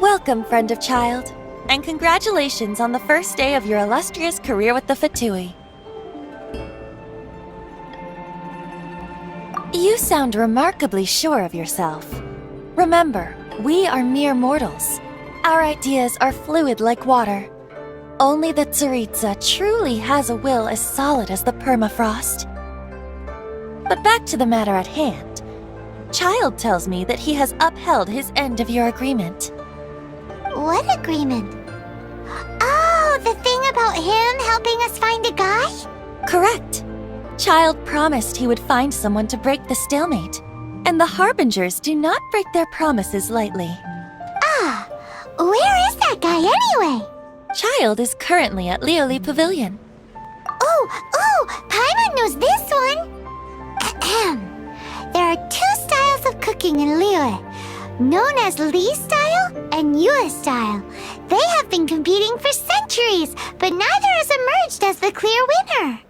Welcome, friend of child, and congratulations on the first day of your illustrious career with the Fatui. You sound remarkably sure of yourself. Remember, we are mere mortals. Our ideas are fluid like water. Only the Tsaritsa truly has a will as solid as the permafrost. But back to the matter at hand. Child tells me that he has upheld his end of your agreement. What agreement? Oh, the thing about him helping us find a guy? Correct. Child promised he would find someone to break the stalemate, and the Harbingers do not break their promises lightly. Ah, where is that guy anyway? Child is currently at Lioli Pavilion. Oh, Paimon knows this one. Ahem. There are two styles of cooking in Lioli, known as Li style and Yue style. They have been competing for centuries, but neither has emerged as the clear winner.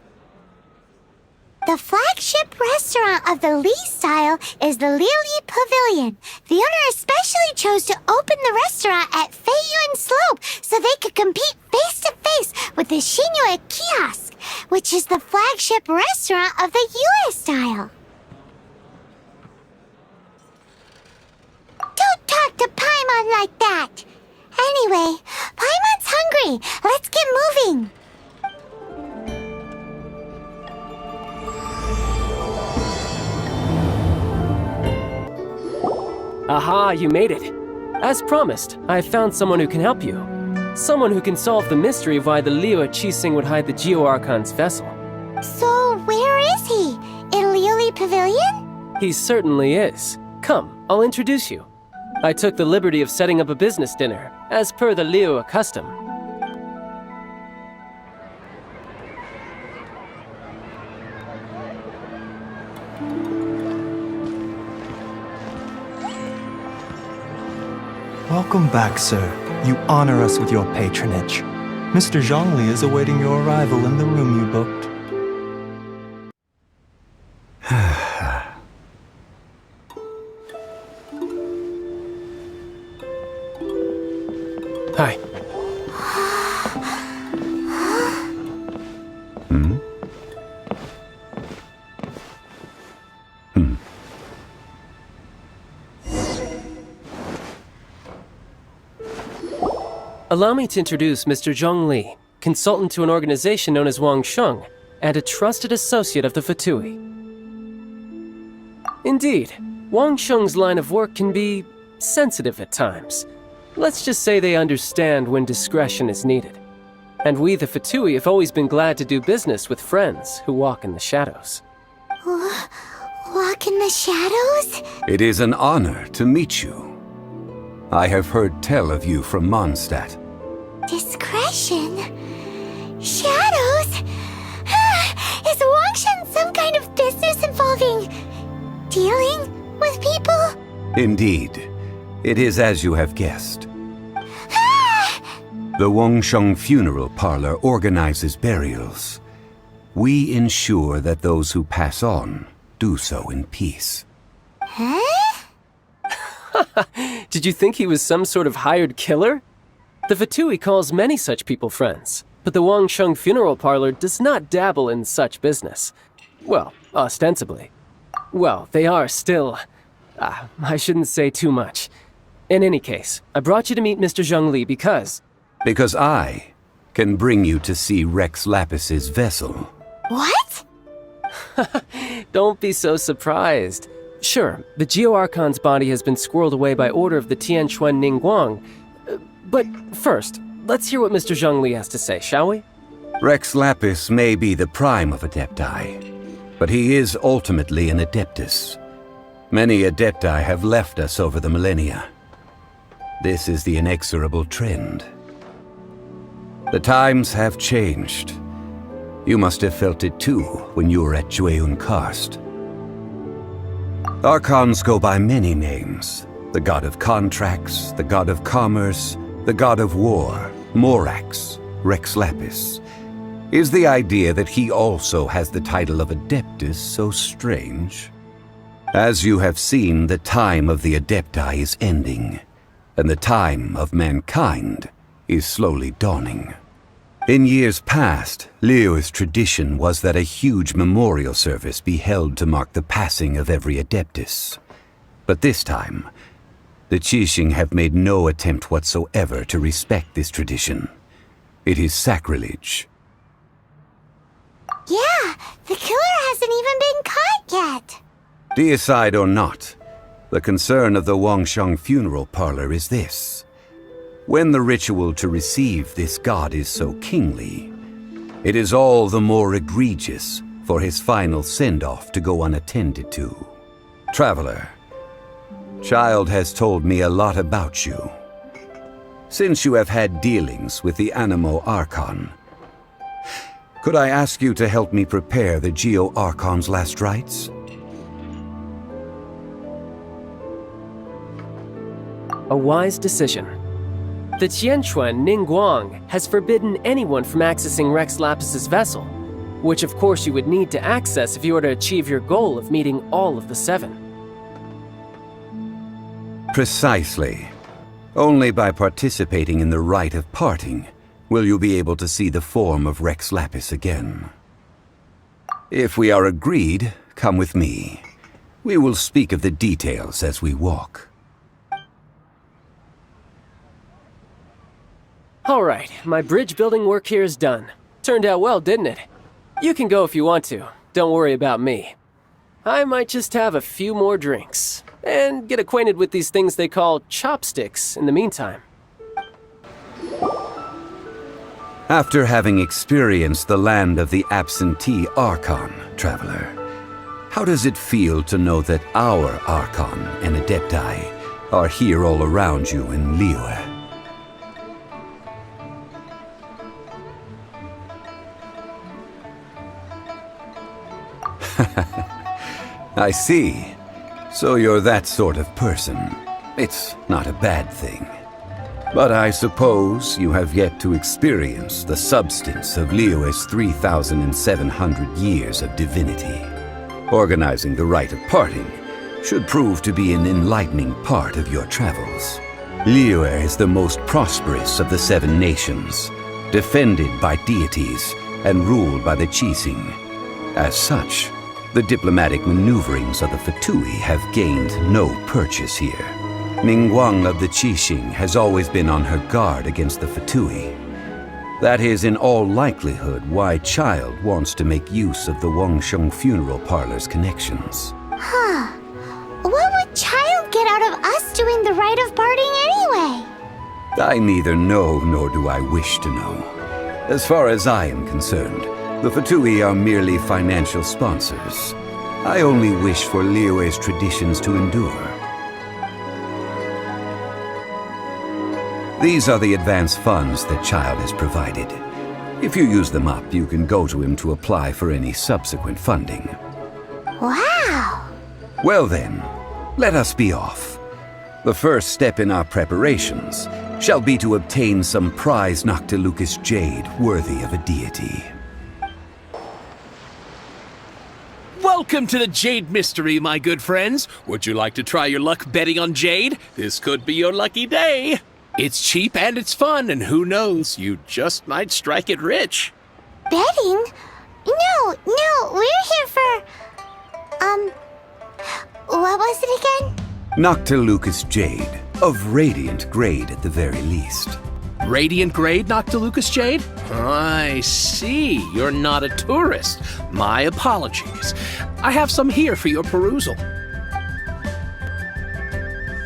The flagship restaurant of the Li style is the Lioli Pavilion. The owner especially chose to open the restaurant at Feiyuan Slope so they could compete face-to-face with the Shinyue Kiosk, which is the flagship restaurant of the Yue style. Don't talk to Paimon like that! Anyway, Paimon's hungry. Let's get moving. Aha, you made it. As promised, I have found someone who can help you. Someone who can solve the mystery of why the Liu Qixing would hide the Geo-Archon's vessel. So, where is he? In Lioli Pavilion? He certainly is. Come, I'll introduce you. I took the liberty of setting up a business dinner, as per the Liu custom. Welcome back, sir. You honor us with your patronage. Mr. Zhongli is awaiting your arrival in the room you booked. Hi. Allow me to introduce Mr. Zhong Li, consultant to an organization known as Wang Sheng, and a trusted associate of the Fatui. Indeed, Wang Sheng's line of work can be sensitive at times. Let's just say they understand when discretion is needed. And we, the Fatui, have always been glad to do business with friends who walk in the shadows. Walk in the shadows? It is an honor to meet you. I have heard tell of you from Mondstadt. Discretion? Shadows? Is Wangshan some kind of business involving dealing with people? Indeed. It is as you have guessed. The Wangsheng Funeral Parlor organizes burials. We ensure that those who pass on do so in peace. Huh? Did you think he was some sort of hired killer? The Fatui calls many such people friends, but the Wangsheng Funeral Parlor does not dabble in such business. Well, ostensibly. Well, they are still... I shouldn't say too much. In any case, I brought you to meet Mr. Zhong Li because... Because I can bring you to see Rex Lapis's vessel. What? Don't be so surprised. Sure, the Geo-Archon's body has been squirreled away by order of the Tianquan Ningguang. But first, let's hear what Mr. Zhong Li has to say, shall we? Rex Lapis may be the prime of Adepti, but he is ultimately an Adeptus. Many Adepti have left us over the millennia. This is the inexorable trend. The times have changed. You must have felt it too when you were at Jueyun Karst. Archons go by many names. The god of contracts, the god of commerce, the god of war, Morax, Rex Lapis. Is the idea that he also has the title of Adeptus so strange? As you have seen, the time of the Adepti is ending. and the time of mankind is slowly dawning. In years past, Liyue's tradition was that a huge memorial service be held to mark the passing of every Adeptus. But this time, the Qixing have made no attempt whatsoever to respect this tradition. It is sacrilege. Yeah, the killer hasn't even been caught yet. Deicide or not, the concern of the Wangsheng funeral parlor is this. When the ritual to receive this god is so kingly, it is all the more egregious for his final send-off to go unattended to. Traveler, Child has told me a lot about you. Since you have had dealings with the Animo Archon, could I ask you to help me prepare the Geo Archon's last rites? A wise decision. The Tianquan Ningguang has forbidden anyone from accessing Rex Lapis's vessel, which of course you would need to access if you were to achieve your goal of meeting all of the 7. Precisely. Only by participating in the rite of parting will you be able to see the form of Rex Lapis again. If we are agreed, come with me. We will speak of the details as we walk. Alright, my bridge building work here is done. Turned out well, didn't it? You can go if you want to. Don't worry about me. I might just have a few more drinks, and get acquainted with these things they call chopsticks in the meantime. After having experienced the land of the absentee Archon, Traveler, how does it feel to know that our Archon and Adepti are here all around you in Liyue? I see. So you're that sort of person. It's not a bad thing. But I suppose you have yet to experience the substance of Liyue's 3,700 years of divinity. Organizing the rite of parting should prove to be an enlightening part of your travels. Liyue is the most prosperous of the 7 nations, defended by deities and ruled by the Qixing. As such, the diplomatic maneuverings of the Fatui have gained no purchase here. Ningguang of the Qixing has always been on her guard against the Fatui. That is in all likelihood why Child wants to make use of the Wangsheng funeral parlor's connections. Huh. What would Child get out of us doing the rite of parting anyway? I neither know nor do I wish to know. As far as I am concerned, the Fatui are merely financial sponsors. I only wish for Liyue's traditions to endure. These are the advance funds that Child has provided. If you use them up, you can go to him to apply for any subsequent funding. Wow! Well then, let us be off. The first step in our preparations shall be to obtain some prize Noctilucous jade worthy of a deity. Welcome to the Jade Mystery, my good friends. Would you like to try your luck betting on Jade? This could be your lucky day. It's cheap and it's fun, and who knows, you just might strike it rich. Betting? No, we're here for... what was it again? Noctilucous jade, of radiant grade at the very least. Radiant grade, Noctilucous Jade? I see. You're not a tourist. My apologies. I have some here for your perusal.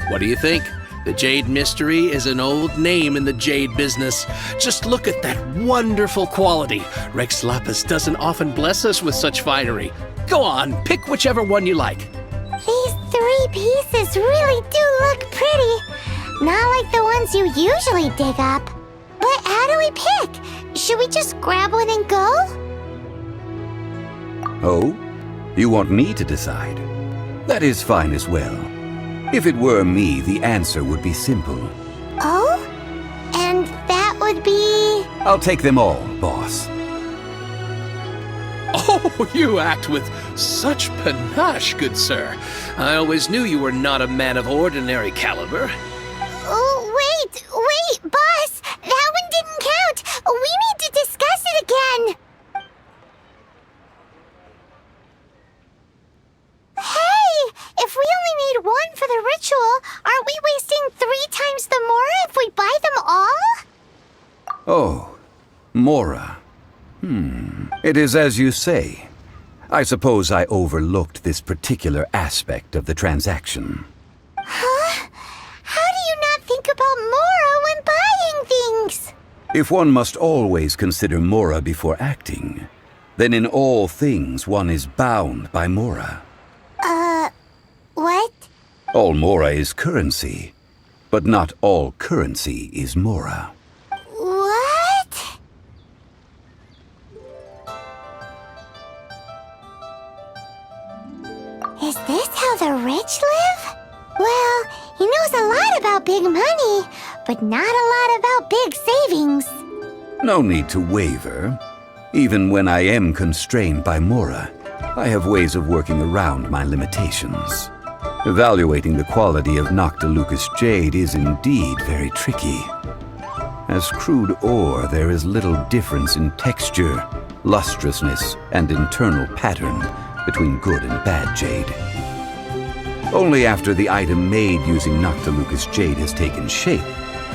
What do you think? The Jade Mystery is an old name in the jade business. Just look at that wonderful quality. Rex Lapis doesn't often bless us with such finery. Go on, pick whichever one you like. These 3 pieces really do look pretty. Not like the ones you usually dig up. But how do we pick? Should we just grab one and go? Oh? You want me to decide? That is fine as well. If it were me, the answer would be simple. Oh? And that would be... I'll take them all, boss. Oh, you act with such panache, good sir. I always knew you were not a man of ordinary caliber. Oh, Wait, boss! That one didn't count! We need to discuss it again! Hey! If we only need one for the ritual, aren't we wasting 3 times the Mora if we buy them all? Oh, Mora. It is as you say. I suppose I overlooked this particular aspect of the transaction. Huh? How do you not think about Mora when buying things? If one must always consider Mora before acting, then in all things one is bound by Mora. What? All Mora is currency, but not all currency is Mora. What? Is this how the rich live? Well, he knows a lot about big money, but not a lot about big savings. No need to waver. Even when I am constrained by Mora, I have ways of working around my limitations. Evaluating the quality of Noctilucous jade is indeed very tricky. As crude ore, there is little difference in texture, lustrousness, and internal pattern between good and bad jade. Only after the item made using Noctilucous jade has taken shape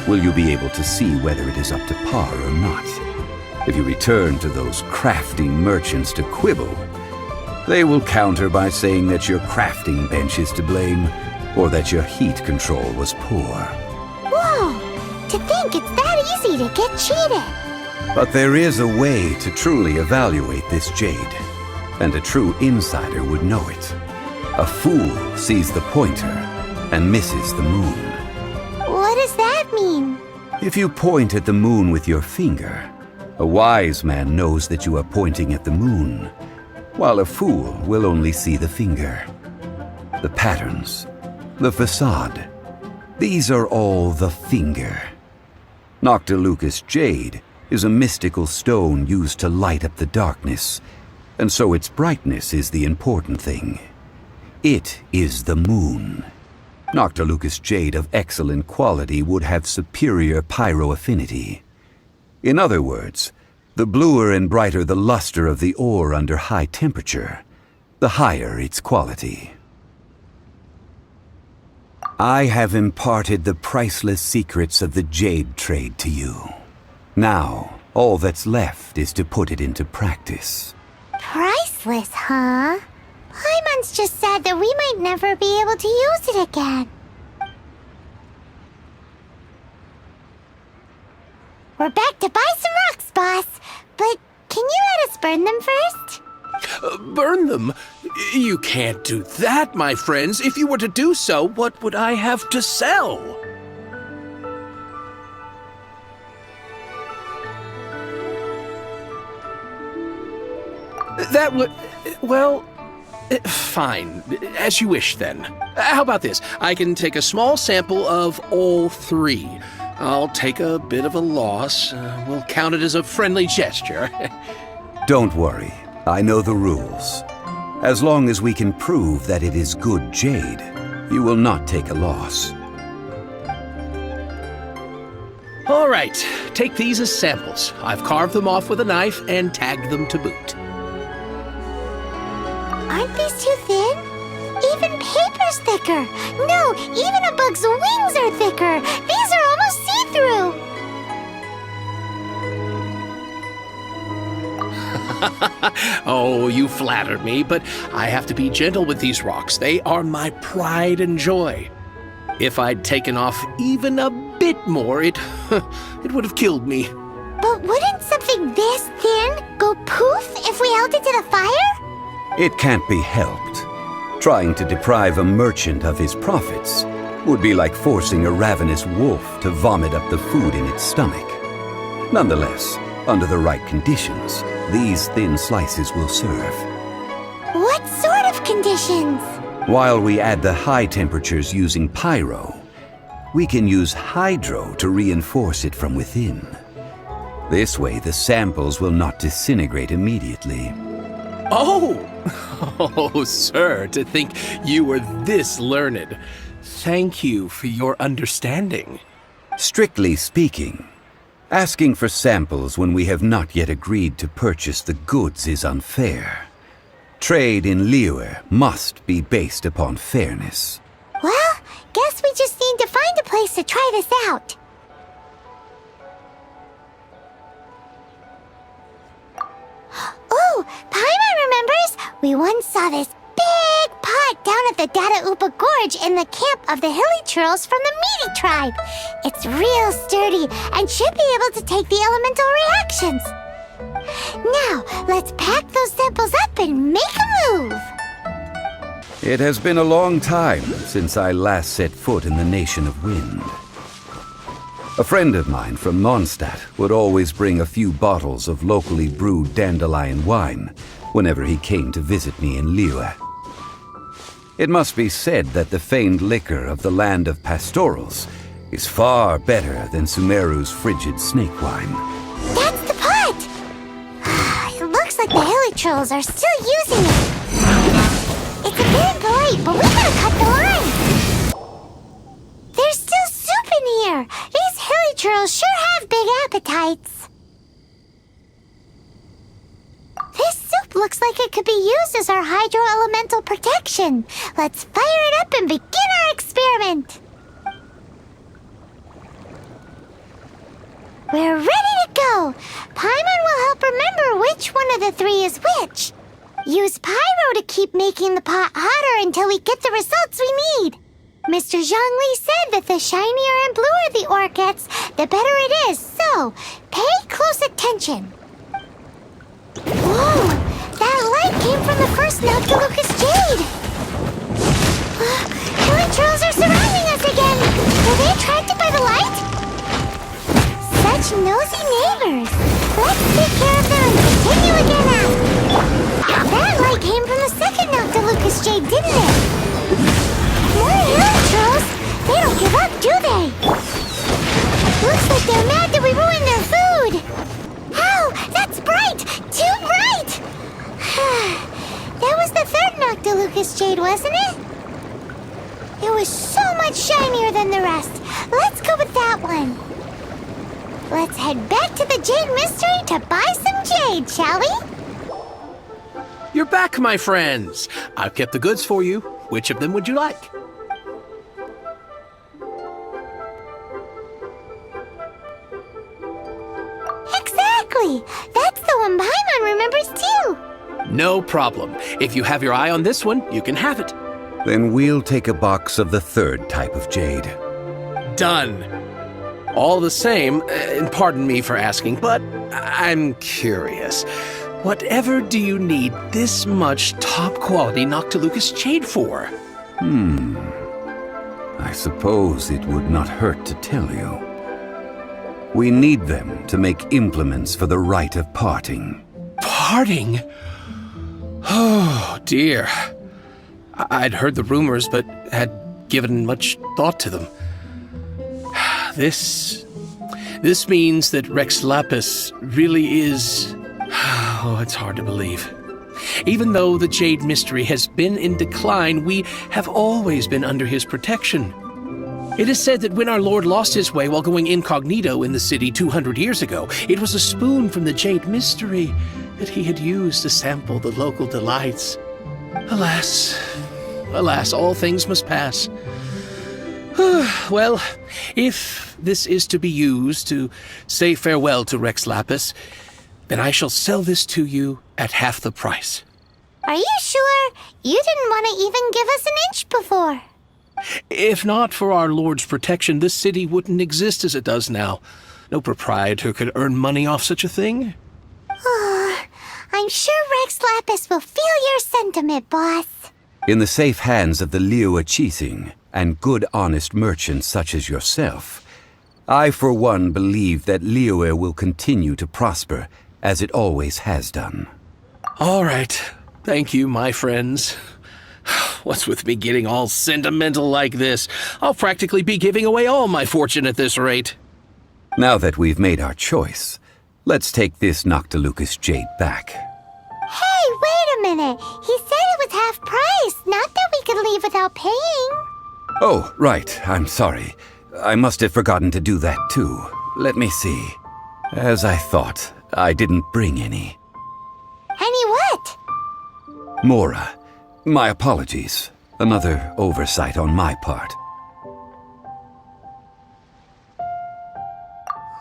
will you be able to see whether it is up to par or not. If you return to those crafting merchants to quibble, they will counter by saying that your crafting bench is to blame, or that your heat control was poor. Whoa! To think it's that easy to get cheated! But there is a way to truly evaluate this jade, and a true insider would know it. A fool sees the pointer and misses the moon. What does that mean? If you point at the moon with your finger, a wise man knows that you are pointing at the moon, while a fool will only see the finger. The patterns, the facade, these are all the finger. Noctilucous jade is a mystical stone used to light up the darkness, and so its brightness is the important thing. It is the moon. Noctilucous jade of excellent quality would have superior pyro affinity. In other words, the bluer and brighter the luster of the ore under high temperature, the higher its quality. I have imparted the priceless secrets of the jade trade to you. Now, all that's left is to put it into practice. Priceless, huh? Paimon's just said that we might never be able to use it again. We're back to buy some rocks, boss. But can you let us burn them first? Burn them? You can't do that, my friends. If you were to do so, what would I have to sell? That would... well... fine. As you wish, then. How about this? I can take a small sample of all 3. I'll take a bit of a loss. We'll count it as a friendly gesture. Don't worry. I know the rules. As long as we can prove that it is good jade, you will not take a loss. All right. Take these as samples. I've carved them off with a knife and tagged them to boot. Aren't these too thin? Even paper's thicker. No, even a bug's wings are thicker. These are almost see-through. Oh, you flatter me, but I have to be gentle with these rocks. They are my pride and joy. If I'd taken off even a bit more, it would have killed me. But wouldn't something this thin go poof if we held it to the fire? It can't be helped. Trying to deprive a merchant of his profits would be like forcing a ravenous wolf to vomit up the food in its stomach. Nonetheless, under the right conditions, these thin slices will serve. What sort of conditions? While we add the high temperatures using pyro, we can use hydro to reinforce it from within. This way, the samples will not disintegrate immediately. Oh! Oh, sir, to think you were this learned. Thank you for your understanding. Strictly speaking, asking for samples when we have not yet agreed to purchase the goods is unfair. Trade in Liyue must be based upon fairness. Well, guess we just need to find a place to try this out. Oh, Paimon remembers! We once saw this big pot down at the Dada Upa Gorge in the camp of the hilly churls from the Meaty tribe. It's real sturdy and should be able to take the elemental reactions. Now, let's pack those samples up and make a move. It has been a long time since I last set foot in the Nation of Wind. A friend of mine from Mondstadt would always bring a few bottles of locally brewed dandelion wine whenever he came to visit me in Liyue. It must be said that the famed liquor of the land of pastorals is far better than Sumeru's frigid snake wine. That's the pot! It looks like the hilly trolls are still using it. It's a bit impolite, but we gotta cut the line. There's still soup in here. These hilly trolls sure have big appetites. This soup looks like it could be used as our hydro-elemental protection. Let's fire it up and begin our experiment. We're ready to go. Paimon will help remember which one of the three is which. Use pyro to keep making the pot hotter until we get the results we need. Mr. Zhongli said that the shinier and bluer the ore gets, the better it is, so pay close attention. Whoa! That light came from the first Noctilucous Jade! Hilly trolls are surrounding us again! Were they attracted by the light? Such nosy neighbors! Let's take care of them and continue again now! That light came from the second Noctilucous Jade, didn't it? More hilly trolls! They don't give up, do they? Looks like they're mad that we ruined their food! Ow! That's bright! Too bright! That was the third Noctilucous Jade, wasn't it? It was so much shinier than the rest. Let's go with that one. Let's head back to the Jade Mystery to buy some jade, shall we? You're back, my friends. I've kept the goods for you. Which of them would you like? Exactly! That's the one Paimon remembers too! No problem. If you have your eye on this one, you can have it. Then we'll take a box of the third type of jade. Done. All the same, and pardon me for asking, but I'm curious. Whatever do you need this much top-quality Noctilucous Jade for? I suppose it would not hurt to tell you. We need them to make implements for the rite of parting. Parting? Oh, dear. I'd heard the rumors, but had given much thought to them. This means that Rex Lapis really is... Oh, it's hard to believe. Even though the Jade Mystery has been in decline, we have always been under his protection. It is said that when our Lord lost his way while going incognito in the city 200 years ago, it was a spoon from the Jade Mystery that he had used to sample the local delights. Alas, all things must pass. Well, if this is to be used to say farewell to Rex Lapis, then I shall sell this to you at half the price. Are you sure? You didn't want to even give us an inch before. If not for our Lord's protection, this city wouldn't exist as it does now. No proprietor could earn money off such a thing. I'm sure Rex Lapis will feel your sentiment, boss. In the safe hands of the Liyue Chising and good honest merchants such as yourself, I for one believe that Liyue will continue to prosper as it always has done. All right. Thank you, my friends. What's with me getting all sentimental like this? I'll practically be giving away all my fortune at this rate. Now that we've made our choice, let's take this Noctilucous Jade back. Hey, wait a minute. He said it was half price, not that we could leave without paying. Oh, right. I'm sorry. I must have forgotten to do that too. Let me see. As I thought, I didn't bring any. Any what? Mora, my apologies. Another oversight on my part.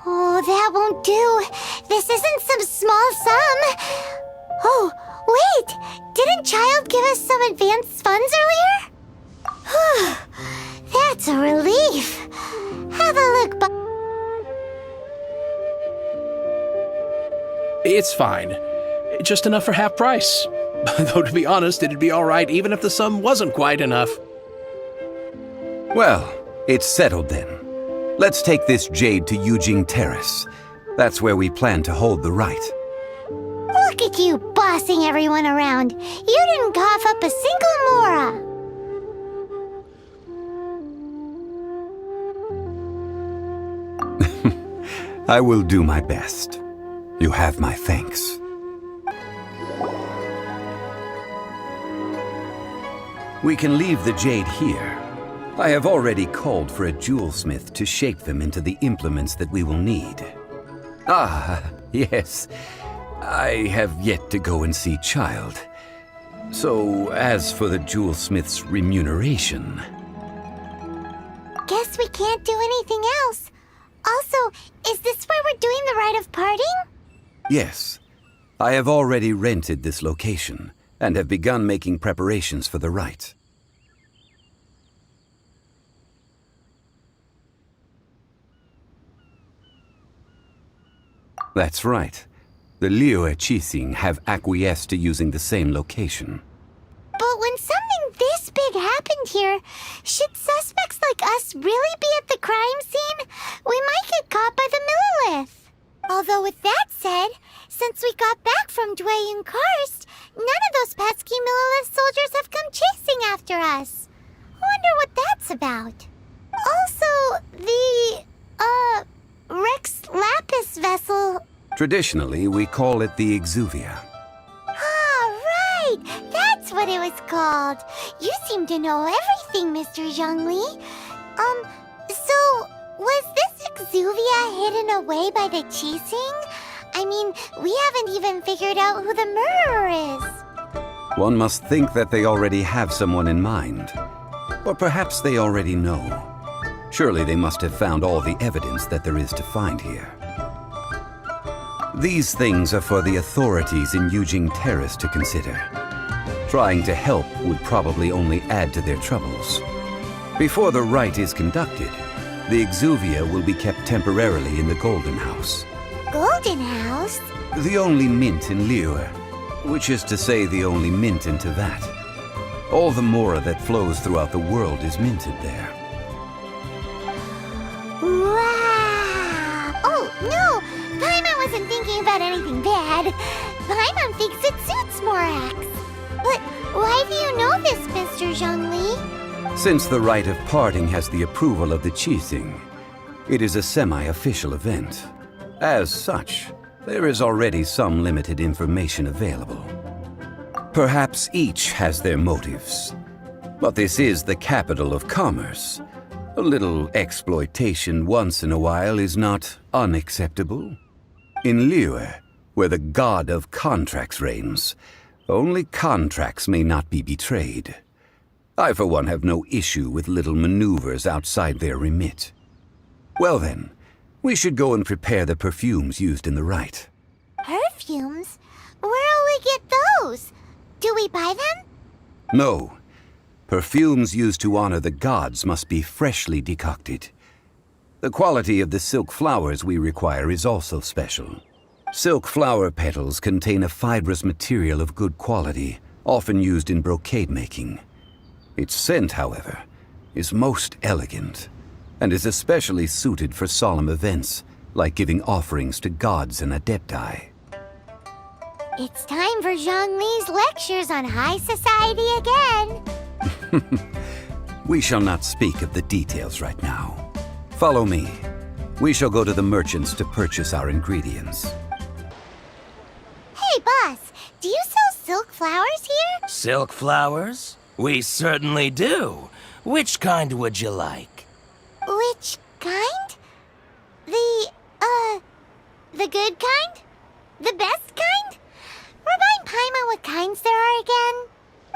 Oh, that won't do. This isn't some small sum. Oh, wait! Didn't Child give us some advanced funds earlier? That's a relief. Have a look, It's fine. Just enough for half price. Though to be honest, it'd be alright even if the sum wasn't quite enough. Well, it's settled then. Let's take this jade to Yujing Terrace. That's where we plan to hold the rite. Look at you bossing everyone around. You didn't cough up a single Mora. I will do my best. You have my thanks. We can leave the jade here. I have already called for a jewelsmith to shape them into the implements that we will need. Ah, yes. I have yet to go and see Child. So, as for the jewelsmith's remuneration... Guess we can't do anything else. Also, is this where we're doing the rite of parting? Yes. I have already rented this location, and have begun making preparations for the rite. That's right. The Liyue Qixing have acquiesced to using the same location. But when something this big happened here, should suspects like us really be at the crime scene? We might get caught by the Millilith. Although with that said, since we got back from Dwayne Karst, none of those pesky Millilith soldiers have come chasing after us. Wonder what that's about. Also, the, Rex Lapis vessel... Traditionally, we call it the Exuvia. Ah, right! That's what it was called. You seem to know everything, Mr. Zhongli. So, was this Exuvia hidden away by the Qixing? I mean, we haven't even figured out who the murderer is. One must think that they already have someone in mind. Or perhaps they already know. Surely they must have found all the evidence that there is to find here. These things are for the authorities in Yujing Terrace to consider. Trying to help would probably only add to their troubles. Before the rite is conducted, the Exuvia will be kept temporarily in the Golden House. Golden House? The only mint in Liyue, which is to say the only mint in Teyvat. All the mora that flows throughout the world is minted there. Wow! Oh, no! Paimon wasn't thinking about anything bad. Paimon thinks it suits Morax. But why do you know this, Mr. Zhongli? Since the rite of parting has the approval of the Qixing, it is a semi-official event. As such, there is already some limited information available. Perhaps each has their motives. But this is the capital of commerce. A little exploitation once in a while is not unacceptable. In Liyue, where the god of contracts reigns, only contracts may not be betrayed. I, for one, have no issue with little maneuvers outside their remit. Well then, we should go and prepare the perfumes used in the rite. Perfumes? Where'll we get those? Do we buy them? No. Perfumes used to honor the gods must be freshly decocted. The quality of the silk flowers we require is also special. Silk flower petals contain a fibrous material of good quality, often used in brocade making. Its scent, however, is most elegant, and is especially suited for solemn events, like giving offerings to gods and adepti. It's time for Zhongli's lectures on high society again. We shall not speak of the details right now. Follow me. We shall go to the merchants to purchase our ingredients. Hey, boss, do you sell silk flowers here? Silk flowers? We certainly do. Which kind would you like? Which The good kind? The best kind? Remind Paimon what kinds there are again.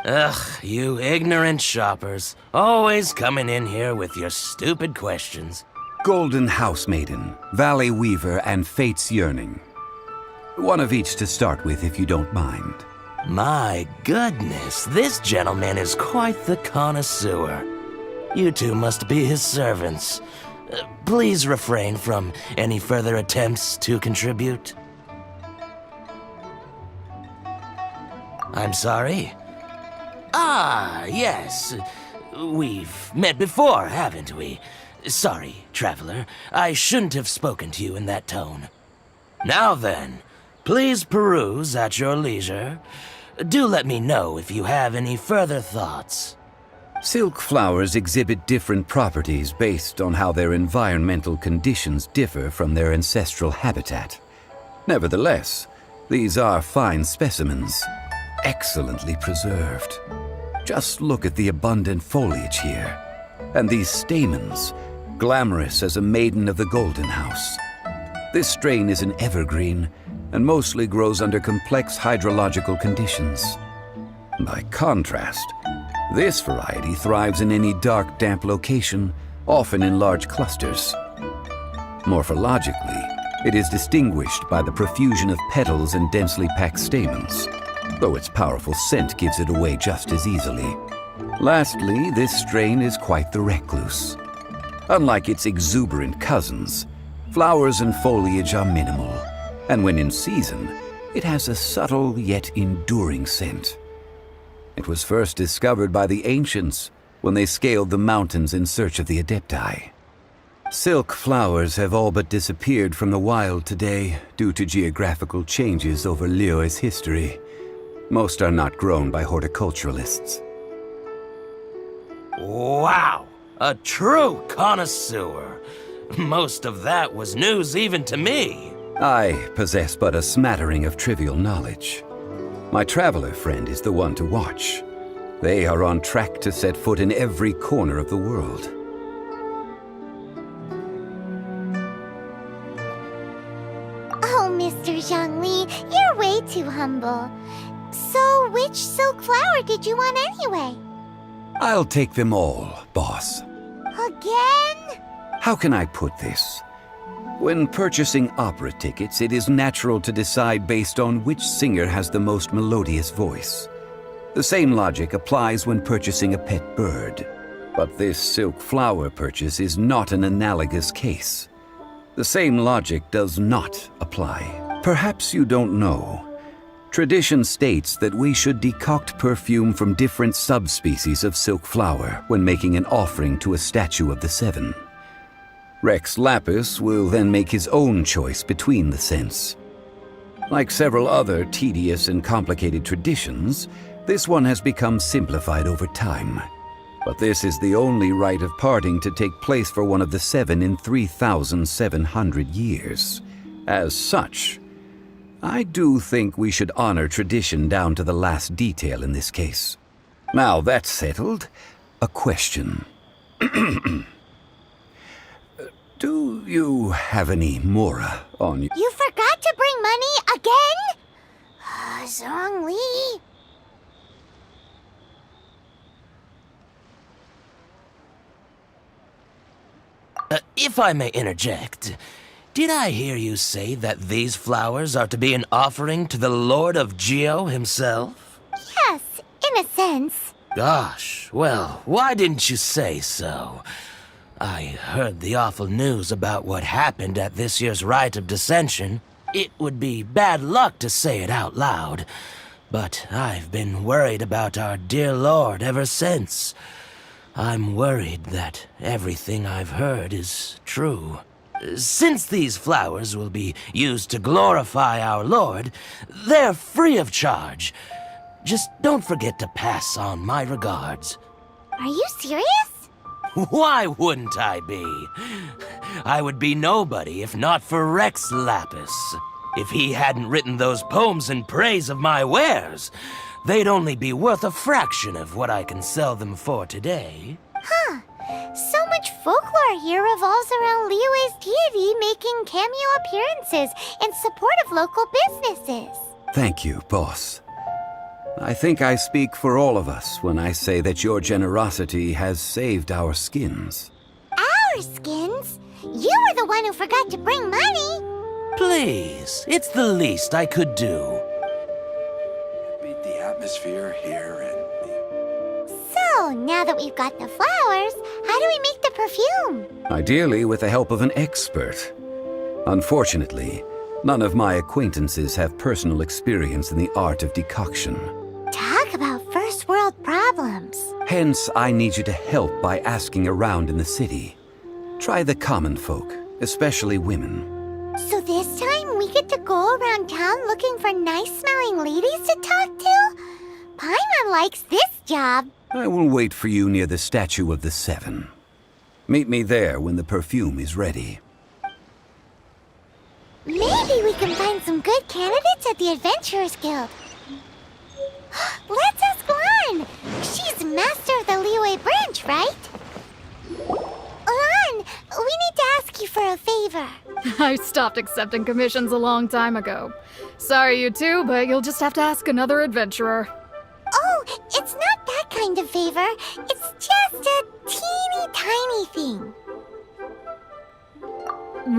Ugh, you ignorant shoppers. Always coming in here with your stupid questions. Golden Housemaiden, Valley Weaver, and Fate's Yearning. One of each to start with, if you don't mind. My goodness, this gentleman is quite the connoisseur. You two must be his servants. Please refrain from any further attempts to contribute. I'm sorry? Ah, yes. We've met before, haven't we? Sorry, traveler. I shouldn't have spoken to you in that tone. Now then, please peruse at your leisure. Do let me know if you have any further thoughts. Silk flowers exhibit different properties based on how their environmental conditions differ from their ancestral habitat. Nevertheless, these are fine specimens, excellently preserved. Just look at the abundant foliage here, and these stamens, glamorous as a maiden of the Golden House. This strain is an evergreen, and mostly grows under complex hydrological conditions. By contrast, this variety thrives in any dark, damp location, often in large clusters. Morphologically, it is distinguished by the profusion of petals and densely packed stamens, though its powerful scent gives it away just as easily. Lastly, this strain is quite the recluse. Unlike its exuberant cousins, flowers and foliage are minimal, and when in season, it has a subtle yet enduring scent. It was first discovered by the ancients when they scaled the mountains in search of the Adepti. Silk flowers have all but disappeared from the wild today due to geographical changes over Liyue's history. Most are not grown by horticulturalists. Wow! A true connoisseur. Most of that was news even to me. I possess but a smattering of trivial knowledge. My traveler friend is the one to watch. They are on track to set foot in every corner of the world. Oh, Mr. Zhongli, you're way too humble. So, which silk flower did you want anyway? I'll take them all, boss. Again? How can I put this? When purchasing opera tickets, it is natural to decide based on which singer has the most melodious voice. The same logic applies when purchasing a pet bird. But this silk flower purchase is not an analogous case. The same logic does not apply. Perhaps you don't know. Tradition states that we should decoct perfume from different subspecies of silk flower when making an offering to a statue of the Seven. Rex Lapis will then make his own choice between the scents. Like several other tedious and complicated traditions, this one has become simplified over time. But this is the only rite of parting to take place for one of the Seven in 3,700 years. As such, I do think we should honor tradition down to the last detail in this case. Now that's settled, a question. Do you have any mora on you? You forgot to bring money again? Zhongli. If I may interject, did I hear you say that these flowers are to be an offering to the Lord of Geo himself? Yes, in a sense. Gosh, well, why didn't you say so? I heard the awful news about what happened at this year's Rite of Dissension. It would be bad luck to say it out loud, but I've been worried about our dear Lord ever since. I'm worried that everything I've heard is true. Since these flowers will be used to glorify our Lord, they're free of charge. Just don't forget to pass on my regards. Are you serious? Why wouldn't I be? I would be nobody if not for Rex Lapis. If he hadn't written those poems in praise of my wares, they'd only be worth a fraction of what I can sell them for today. Huh. So much folklore here revolves around Liyue's deity making cameo appearances in support of local businesses. Thank you, boss. I think I speak for all of us when I say that your generosity has saved our skins. Our skins? You were the one who forgot to bring money. Please, it's the least I could do. Beat the atmosphere here and So, now that we've got the flowers, how do we make the perfume? Ideally with the help of an expert. Unfortunately, none of my acquaintances have personal experience in the art of decoction. Talk about first world problems. Hence, I need you to help by asking around in the city. Try the common folk, especially women. So this time we get to go around town looking for nice-smelling ladies to talk to? Paimon likes this job. I will wait for you near the Statue of the Seven. Meet me there when the perfume is ready. Maybe we can find some good candidates at the Adventurers Guild. Let's ask Lan. She's master of the Liyue branch, right? Lan, we need to ask you for a favor. I stopped accepting commissions a long time ago. Sorry, you two, but you'll just have to ask another adventurer. Oh, it's not that kind of favor. It's just a teeny tiny thing.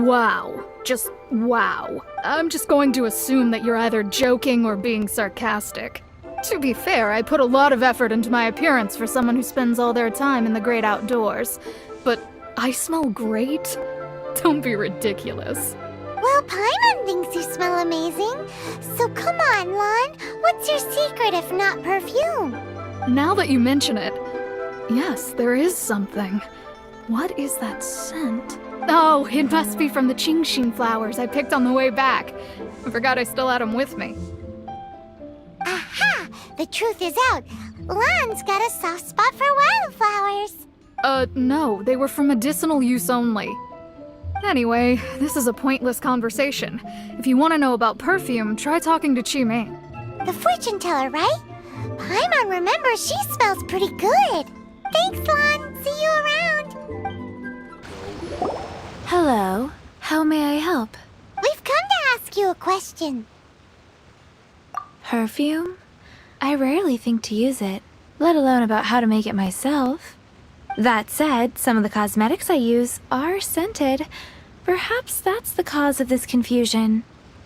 Wow. Just wow. I'm just going to assume that you're either joking or being sarcastic. To be fair, I put a lot of effort into my appearance for someone who spends all their time in the great outdoors. But I smell great? Don't be ridiculous. Well, Paimon thinks you smell amazing. So come on, Lan. What's your secret if not perfume? Now that you mention it, yes, there is something. What is that scent? Oh, it must be from the Qingxin flowers I picked on the way back. I forgot I still had them with me. Aha! The truth is out. Lan's got a soft spot for wildflowers. No, they were for medicinal use only. Anyway, this is a pointless conversation. If you want to know about perfume, try talking to Teeming. The fortune teller, right? Paimon remembers she smells pretty good. Thanks, Lan. See you around. Hello. How may I help? We've come to ask you a question. Perfume? I rarely think to use it, let alone about how to make it myself. That said, some of the cosmetics I use are scented. Perhaps that's the cause of this confusion.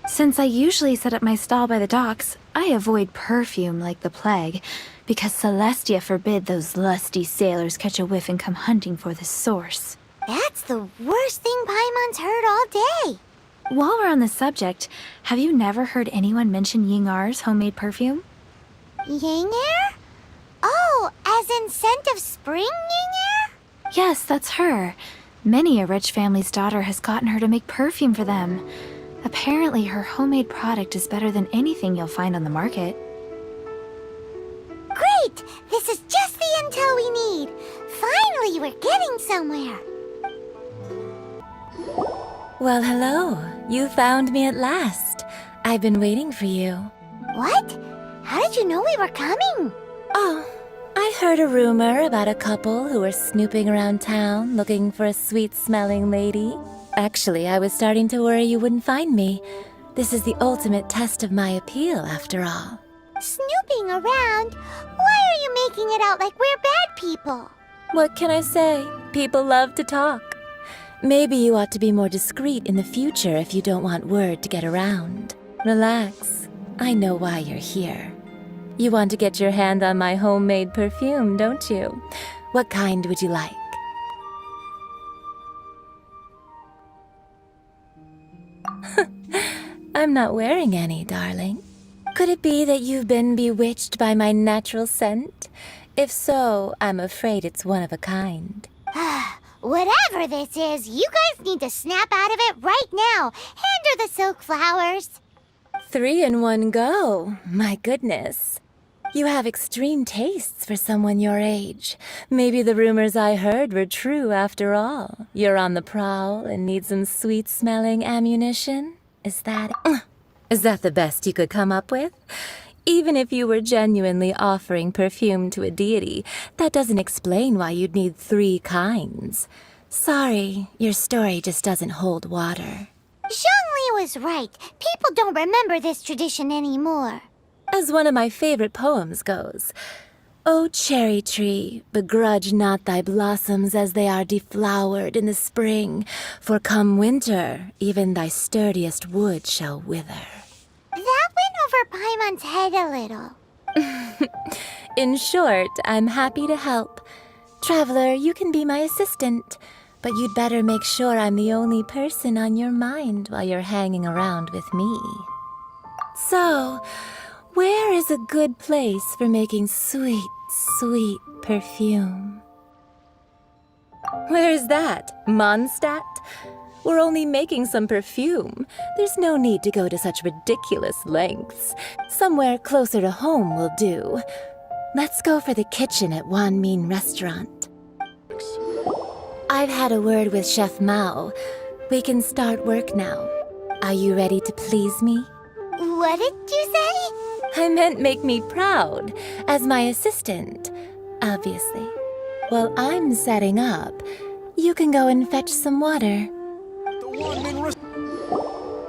Since I usually set up my stall by the docks, I avoid perfume like the plague, because Celestia forbid those lusty sailors catch a whiff and come hunting for the source. That's the worst thing Paimon's heard all day. While we're on the subject, have you never heard anyone mention Yingar's homemade perfume? Yingar? Oh, as in scent of spring, Yingar? Yes, that's her. Many a rich family's daughter has gotten her to make perfume for them. Apparently, her homemade product is better than anything you'll find on the market. Great! This is just the intel we need. Finally, we're getting somewhere. Well, hello. You found me at last. I've been waiting for you. What? How did you know we were coming? Oh, I heard a rumor about a couple who were snooping around town looking for a sweet-smelling lady. Actually, I was starting to worry you wouldn't find me. This is the ultimate test of my appeal, after all. Snooping around? Why are you making it out like we're bad people? What can I say? People love to talk. Maybe you ought to be more discreet in the future if you don't want word to get around. Relax. I know why you're here. You want to get your hand on my homemade perfume, don't you? What kind would you like? I'm not wearing any, darling. Could it be that you've been bewitched by my natural scent? If so, I'm afraid it's one of a kind. Whatever this is, you guys need to snap out of it right now. Hand her the silk flowers. 3 in one go. My goodness. You have extreme tastes for someone your age. Maybe the rumors I heard were true after all. You're on the prowl and need some sweet-smelling ammunition? Is that the best you could come up with? Even if you were genuinely offering perfume to a deity, that doesn't explain why you'd need 3 kinds. Sorry, your story just doesn't hold water. Zhongli was right. People don't remember this tradition anymore. As one of my favorite poems goes, O cherry tree, begrudge not thy blossoms as they are deflowered in the spring, for come winter, even thy sturdiest wood shall wither. That went over Paimon's head a little. In short, I'm happy to help. Traveler, you can be my assistant, but you'd better make sure I'm the only person on your mind while you're hanging around with me. So, where is a good place for making sweet, sweet perfume? Where is that? Mondstadt? We're only making some perfume. There's no need to go to such ridiculous lengths. Somewhere closer to home will do. Let's go for the kitchen at Wan Min Restaurant. I've had a word with Chef Mao. We can start work now. Are you ready to please me? What did you say? I meant make me proud, as my assistant, obviously. While I'm setting up, you can go and fetch some water.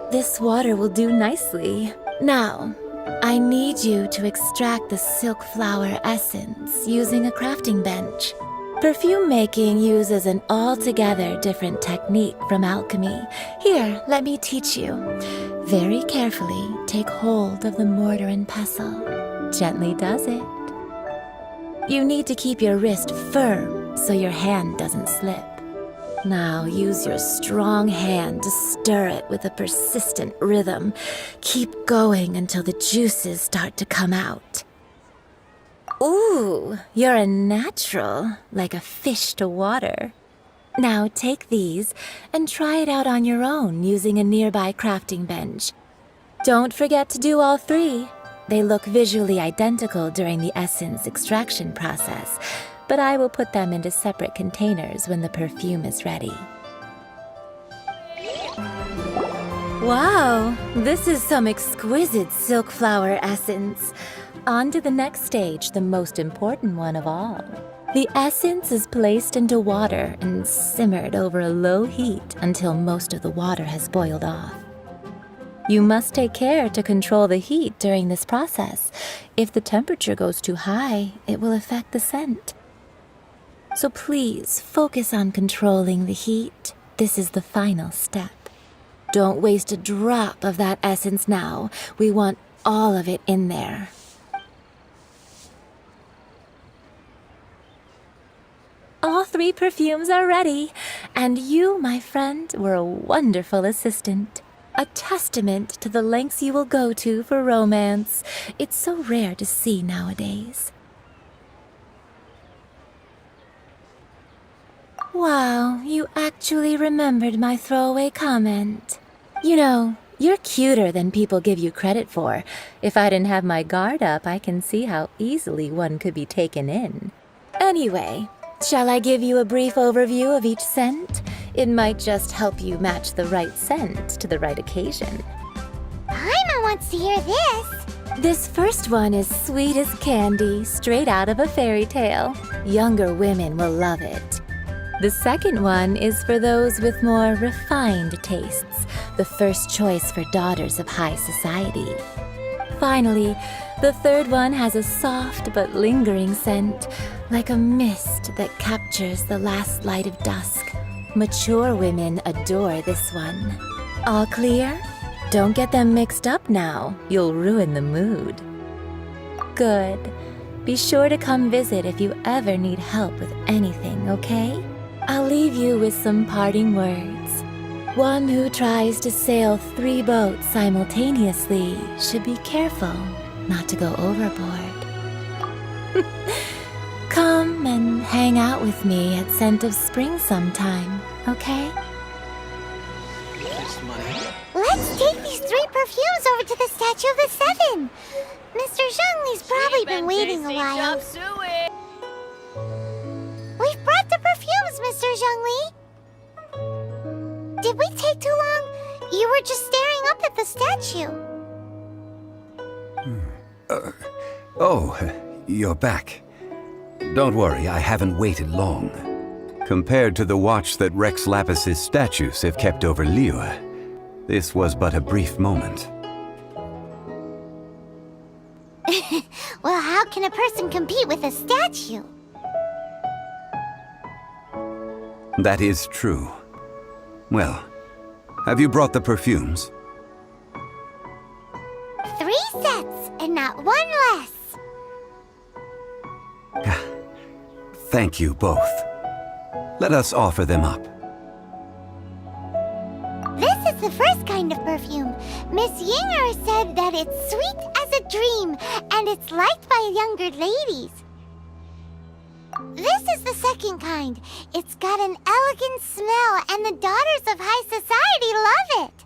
This water will do nicely. Now, I need you to extract the silk flower essence using a crafting bench. Perfume making uses an altogether different technique from alchemy. Here, let me teach you. Very carefully, take hold of the mortar and pestle. Gently does it. You need to keep your wrist firm so your hand doesn't slip. Now use your strong hand to stir it with a persistent rhythm. Keep going until the juices start to come out. Ooh, you're a natural, like a fish to water. Now take these and try it out on your own using a nearby crafting bench. Don't forget to do all three. They look visually identical during the essence extraction process, but I will put them into separate containers when the perfume is ready. Wow, this is some exquisite silk flower essence. On to the next stage, the most important one of all. The essence is placed into water and simmered over a low heat until most of the water has boiled off. You must take care to control the heat during this process. If the temperature goes too high, it will affect the scent. So please focus on controlling the heat. This is the final step. Don't waste a drop of that essence now. We want all of it in there. All three perfumes are ready, and you, my friend, were a wonderful assistant. A testament to the lengths you will go to for romance. It's so rare to see nowadays. Wow, you actually remembered my throwaway comment. You know, you're cuter than people give you credit for. If I didn't have my guard up, I can see how easily one could be taken in. Anyway, shall I give you a brief overview of each scent? It might just help you match the right scent to the right occasion. Paimon wants to hear this. This first one is sweet as candy, straight out of a fairy tale. Younger women will love it. The second one is for those with more refined tastes, the first choice for daughters of high society. Finally, the third one has a soft but lingering scent, like a mist that captures the last light of dusk. Mature women adore this one. All clear? Don't get them mixed up now. You'll ruin the mood. Good. Be sure to come visit if you ever need help with anything, okay? I'll leave you with some parting words. One who tries to sail 3 boats simultaneously should be careful not to go overboard. Come and hang out with me at Scent of Spring sometime, okay? Let's take these 3 perfumes over to the Statue of the Seven. Mr. Zhongli's probably been waiting a while. We've brought the perfumes, Mr. Zhongli. Did we take too long? You were just staring up at the statue. Oh, you're back. Don't worry, I haven't waited long. Compared to the watch that Rex Lapis's statues have kept over Liyue, this was but a brief moment. Well, how can a person compete with a statue? That is true. Well, have you brought the perfumes? 3 sets, and not one less. Thank you both. Let us offer them up. This is the first kind of perfume. Miss Yinger said that it's sweet as a dream, and it's liked by younger ladies. This is the second kind. It's got an elegant smell, and the daughters of high society love it.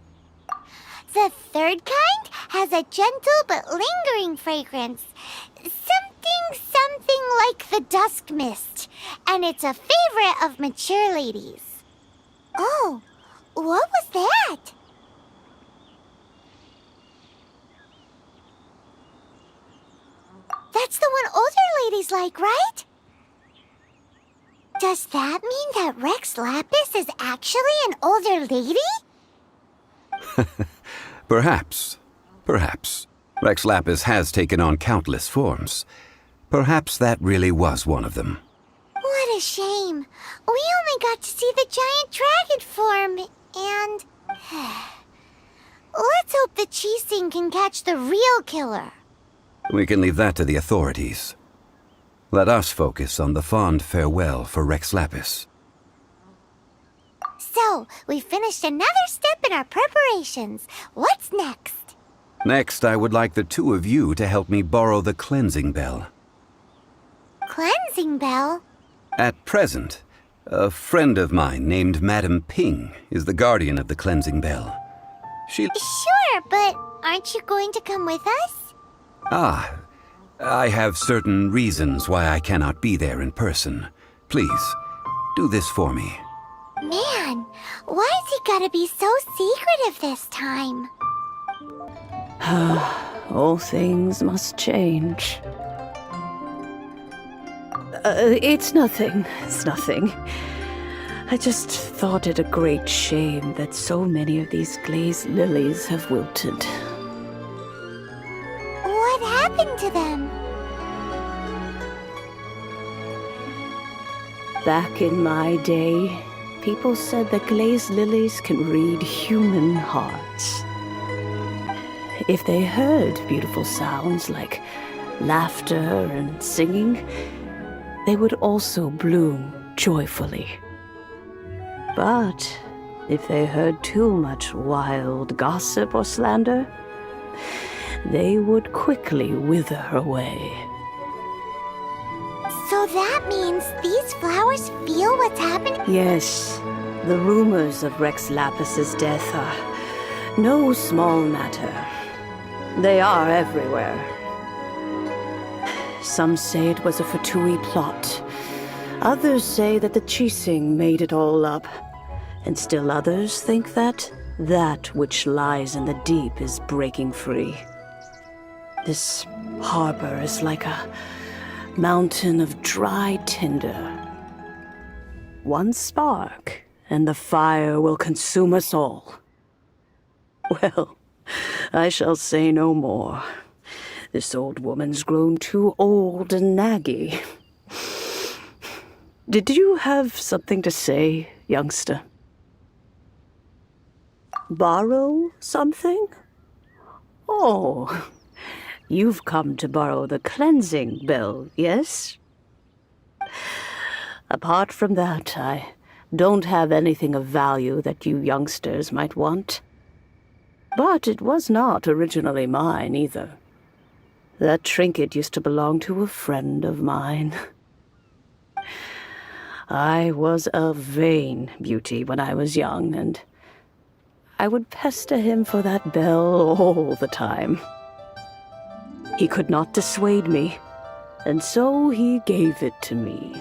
The third kind has a gentle but lingering fragrance. Something like the dusk mist, and it's a favorite of mature ladies. Oh, what was that? That's the one older ladies like, right? Does that mean that Rex Lapis is actually an older lady? Perhaps. Perhaps. Rex Lapis has taken on countless forms. Perhaps that really was one of them. What a shame. We only got to see the giant dragon form, and... Let's hope the Qixing can catch the real killer. We can leave that to the authorities. Let us focus on the fond farewell for Rex Lapis. So, we finished another step in our preparations. What's next? Next, I would like the two of you to help me borrow the cleansing bell. Cleansing bell? At present, a friend of mine named Madame Ping is the guardian of the cleansing bell. Sure, but aren't you going to come with us? I have certain reasons why I cannot be there in person. Please, do this for me. Man, why's he gotta be so secretive this time? All things must change. It's nothing. It's nothing. I just thought it a great shame that so many of these glazed lilies have wilted. What happened to them? Back in my day, people said that glazed lilies can read human hearts. If they heard beautiful sounds like laughter and singing, they would also bloom joyfully. But if they heard too much wild gossip or slander, they would quickly wither away. So that means these flowers feel what's happening? Yes, the rumors of Rex Lapis's death are no small matter. They are everywhere. Some say it was a Fatui plot. Others say that the Qixing made it all up. And still others think that which lies in the deep is breaking free. This harbor is like a mountain of dry tinder. One spark, and the fire will consume us all. Well, I shall say no more. This old woman's grown too old and naggy. Did you have something to say, youngster? Borrow something? Oh, you've come to borrow the cleansing bell, yes? Apart from that, I don't have anything of value that you youngsters might want. But it was not originally mine, either. That trinket used to belong to a friend of mine. I was a vain beauty when I was young, and I would pester him for that bell all the time. He could not dissuade me, and so he gave it to me.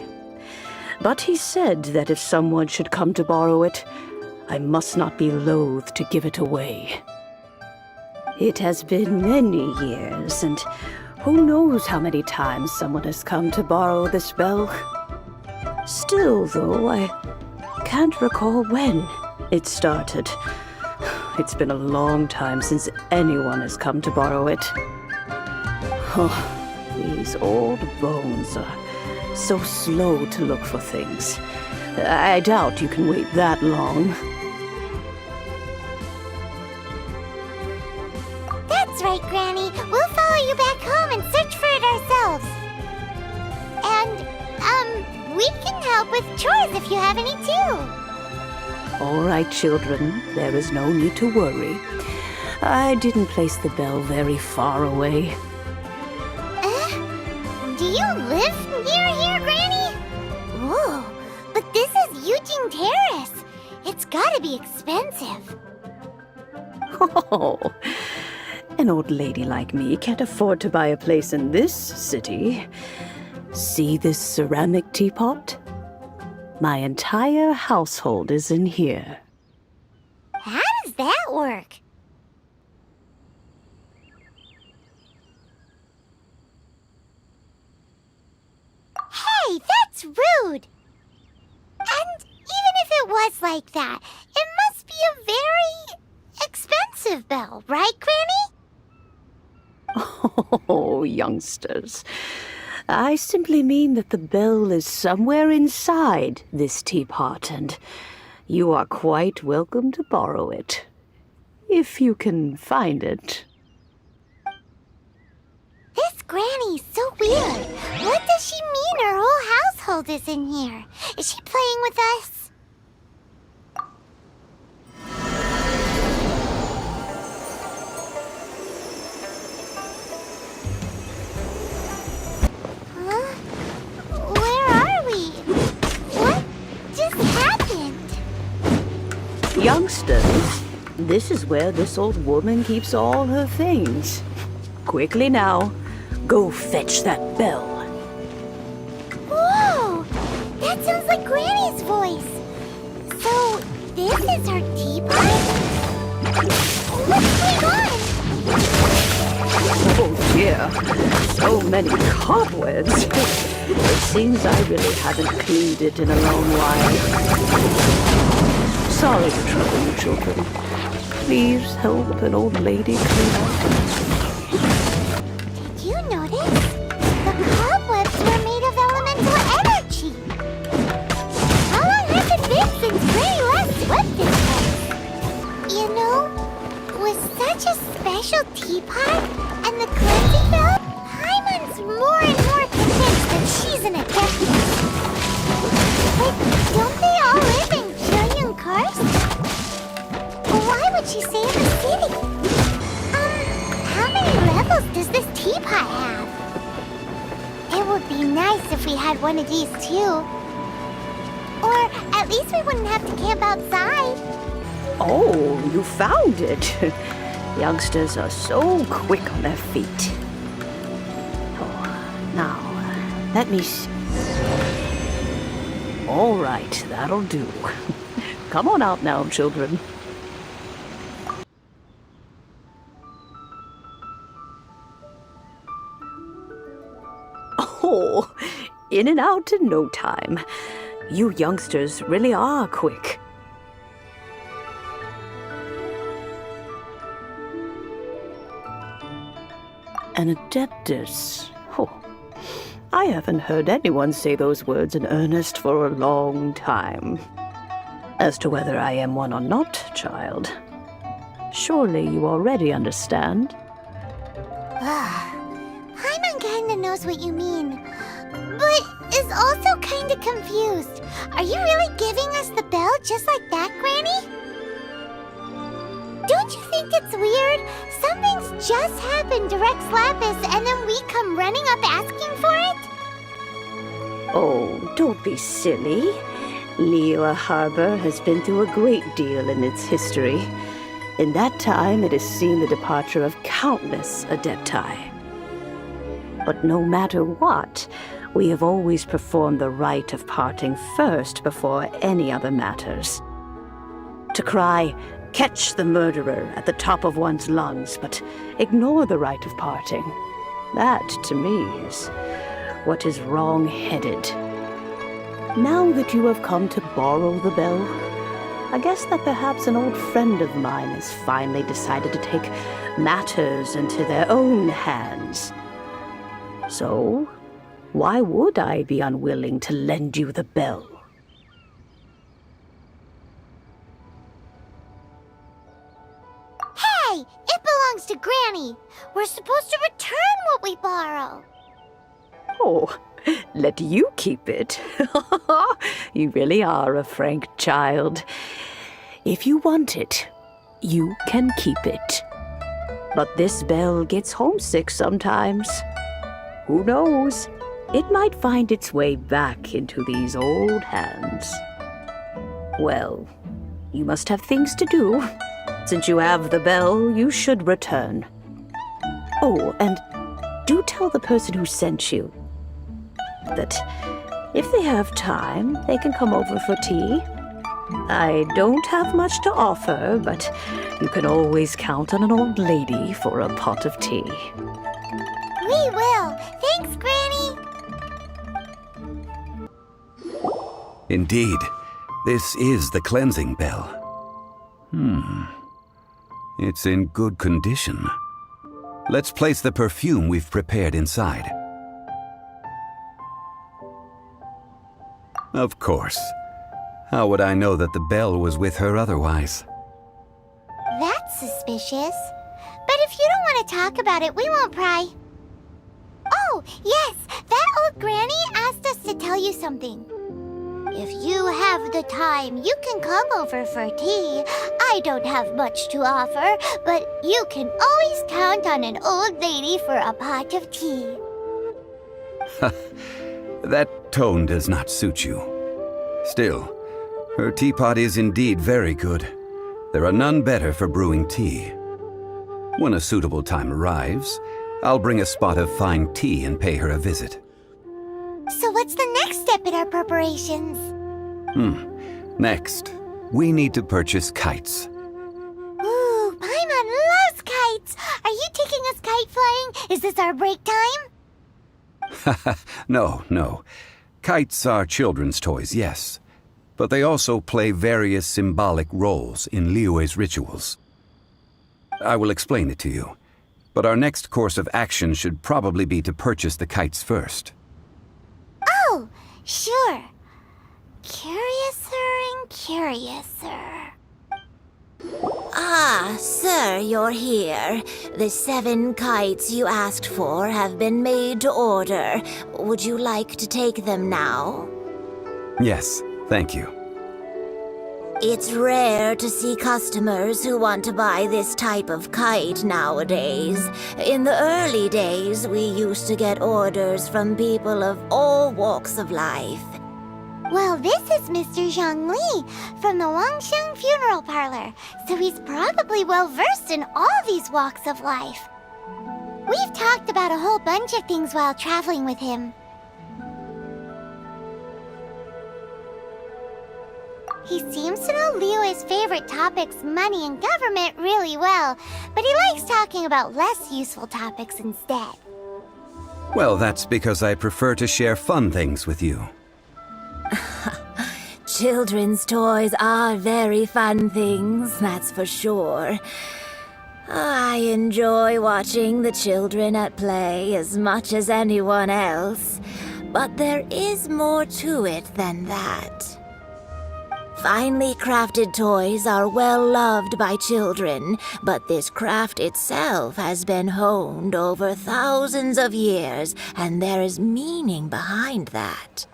But he said that if someone should come to borrow it, I must not be loath to give it away. It has been many years, and who knows how many times someone has come to borrow this bell. Still, though, I can't recall when it started. It's been a long time since anyone has come to borrow it. Oh, these old bones are so slow to look for things. I doubt you can wait that long. That's right, Granny. We'll follow you back home and search for it ourselves. And, we can help with chores if you have any too. All right, children, there is no need to worry. I didn't place the bell very far away. Do you live near here, Granny? Whoa, but this is Eugene Terrace. It's gotta be expensive. Oh, an old lady like me can't afford to buy a place in this city. See this ceramic teapot? My entire household is in here. How does that work? Hey, that's rude! And even if it was like that, it must be a very expensive bell, right, Granny? Oh, youngsters. I simply mean that the bell is somewhere inside this teapot, and you are quite welcome to borrow it. If you can find it. This Granny's so weird. What does she mean her whole household is in here? Is she playing with us? Huh? Where are we? What just happened? Youngsters, this is where this old woman keeps all her things. Quickly now, go fetch that bell. Whoa! That sounds like Granny's voice. So, this is her teapot? What's going on? Oh dear, so many cobwebs. It seems I really haven't cleaned it in a long while. Sorry to trouble you, children. Please help an old lady clean up. Did you notice? The cobwebs were made of elemental energy. How long has it been since Granny last swept this place? You know, with such a special teapot and the cleansing bell, Paimon's more and more convinced that she's an adeptus. But don't they all live in Julian Karst? Why would she stay in the city? How many levels does this teapot have? It would be nice if we had one of these too. Or at least we wouldn't have to camp outside. Oh, you found it. Youngsters are so quick on their feet. Oh, now, let me see. All right, that'll do. Come on out now, children. Oh, in and out in no time. You youngsters really are quick. An adeptus. Oh, I haven't heard anyone say those words in earnest for a long time. As to whether I am one or not, child, surely you already understand. Paimon kinda knows what you mean, but is also kinda confused. Are you really giving us the bell just like that, Granny? Don't you think it's weird? Something's just happened to Rex Lapis and then we come running up asking for it? Oh, don't be silly. Liyue Harbor has been through a great deal in its history. In that time, it has seen the departure of countless adepti. But no matter what, we have always performed the rite of parting first before any other matters. To cry, "Catch the murderer," at the top of one's lungs, but ignore the rite of parting. That, to me, is what is wrong-headed. Now that you have come to borrow the bell, I guess that perhaps an old friend of mine has finally decided to take matters into their own hands. So, why would I be unwilling to lend you the bell? Hey, it belongs to Granny. We're supposed to return what we borrow. Oh, let you keep it. You really are a frank child. If you want it, you can keep it. But this bell gets homesick sometimes. Who knows? It might find its way back into these old hands. Well, you must have things to do. Since you have the bell, you should return. Oh, and do tell the person who sent you that if they have time, they can come over for tea. I don't have much to offer, but you can always count on an old lady for a pot of tea. We will. Thanks, Granny. Indeed, this is the cleansing bell. It's in good condition. Let's place the perfume we've prepared inside. Of course. How would I know that the bell was with her otherwise? That's suspicious. But if you don't want to talk about it, we won't pry. Oh, yes, that old granny asked us to tell you something. If you have the time, you can come over for tea. I don't have much to offer, but you can always count on an old lady for a pot of tea. That tone does not suit you. Still, her teapot is indeed very good. There are none better for brewing tea. When a suitable time arrives, I'll bring a spot of fine tea and pay her a visit. So what's the next step in our preparations? Next, we need to purchase kites. Ooh, Paimon loves kites! Are you taking us kite flying? Is this our break time? No. Kites are children's toys, yes. But they also play various symbolic roles in Liyue's rituals. I will explain it to you. But our next course of action should probably be to purchase the kites first. Oh, sure. Curiouser and curiouser. Ah, sir, you're here. The 7 kites you asked for have been made to order. Would you like to take them now? Yes, thank you. It's rare to see customers who want to buy this type of kite nowadays. In the early days, we used to get orders from people of all walks of life. Well, this is Mr. Zhongli from the Wangsheng Funeral Parlor, so he's probably well-versed in all these walks of life. We've talked about a whole bunch of things while traveling with him. He seems to know Liyue's favorite topics, money and government, really well, but he likes talking about less useful topics instead. Well, that's because I prefer to share fun things with you. Children's toys are very fun things, that's for sure. I enjoy watching the children at play as much as anyone else, but there is more to it than that. Finely crafted toys are well loved by children, but this craft itself has been honed over thousands of years, and there is meaning behind that.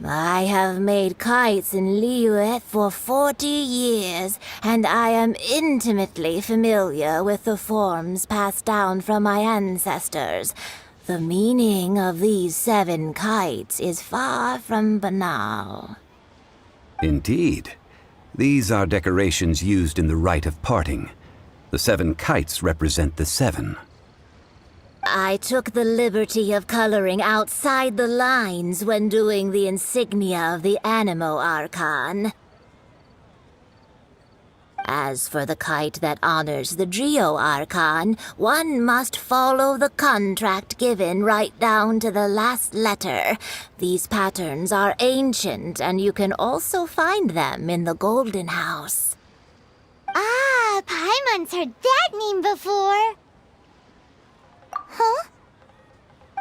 I have made kites in Liyue for 40 years, and I am intimately familiar with the forms passed down from my ancestors. The meaning of these 7 kites is far from banal. Indeed. These are decorations used in the rite of parting. The 7 kites represent the 7. I took the liberty of coloring outside the lines when doing the insignia of the Animo Archon. As for the kite that honors the Geo Archon, one must follow the contract given right down to the last letter. These patterns are ancient, and you can also find them in the Golden House. Ah, Paimon's heard that name before. Huh?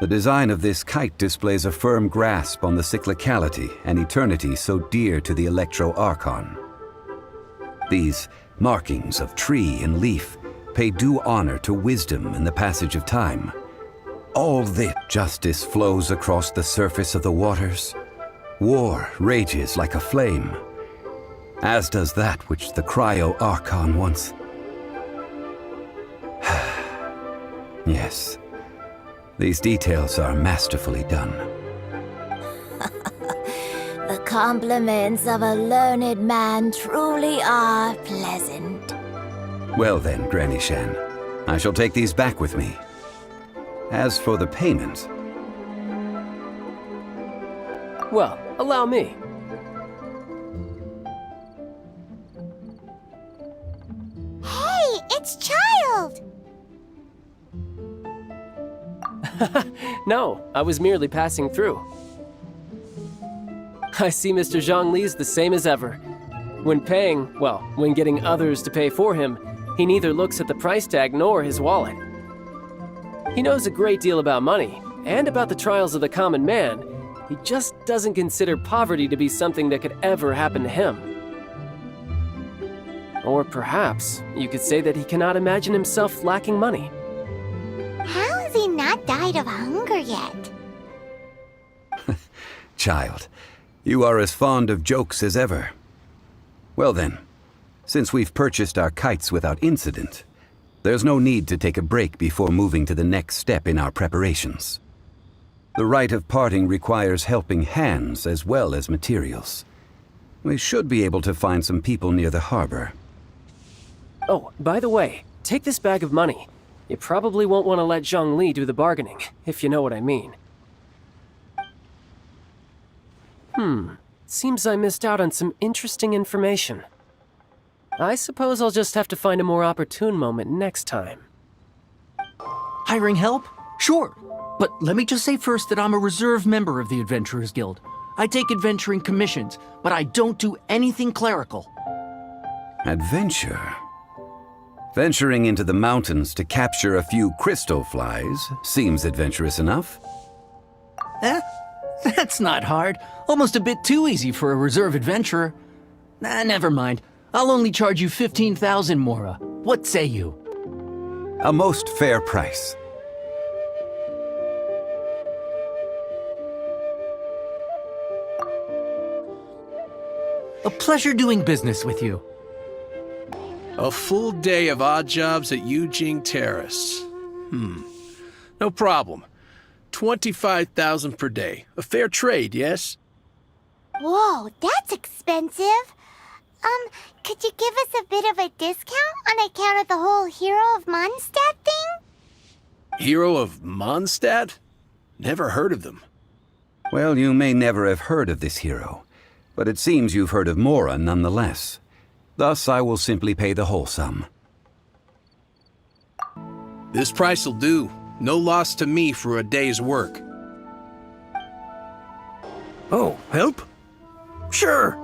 The design of this kite displays a firm grasp on the cyclicality and eternity so dear to the Electro Archon. These markings of tree and leaf pay due honor to wisdom and the passage of time. All this justice flows across the surface of the waters. War rages like a flame, as does that which the Cryo Archon once. Yes, these details are masterfully done. The compliments of a learned man truly are pleasant. Well then, Granny Shan, I shall take these back with me. As for the payment... Well, allow me. Hey, it's Child! No, I was merely passing through. I see Mr. Zhongli's the same as ever. When paying, well, when getting others to pay for him, he neither looks at the price tag nor his wallet. He knows a great deal about money, and about the trials of the common man. He just doesn't consider poverty to be something that could ever happen to him. Or perhaps you could say that he cannot imagine himself lacking money. How has he not died of hunger yet? Child, you are as fond of jokes as ever. Well then, since we've purchased our kites without incident, there's no need to take a break before moving to the next step in our preparations. The rite of parting requires helping hands as well as materials. We should be able to find some people near the harbor. Oh, by the way, take this bag of money. You probably won't want to let Zhongli do the bargaining, if you know what I mean. Seems I missed out on some interesting information. I suppose I'll just have to find a more opportune moment next time. Hiring help? Sure. But let me just say first that I'm a reserve member of the Adventurers Guild. I take adventuring commissions, but I don't do anything clerical. Adventure? Venturing into the mountains to capture a few crystal flies seems adventurous enough. That's not hard. Almost a bit too easy for a reserve adventurer. Never mind. I'll only charge you 15,000 Mora. What say you? A most fair price. A pleasure doing business with you. A full day of odd jobs at Yujing Terrace. No problem. 25,000 per day. A fair trade, yes? Whoa, that's expensive. Could you give us a bit of a discount on account of the whole Hero of Mondstadt thing? Hero of Mondstadt? Never heard of them. Well, you may never have heard of this hero, but it seems you've heard of Mora nonetheless. Thus, I will simply pay the whole sum. This price will do. No loss to me for a day's work. Oh, help? Sure.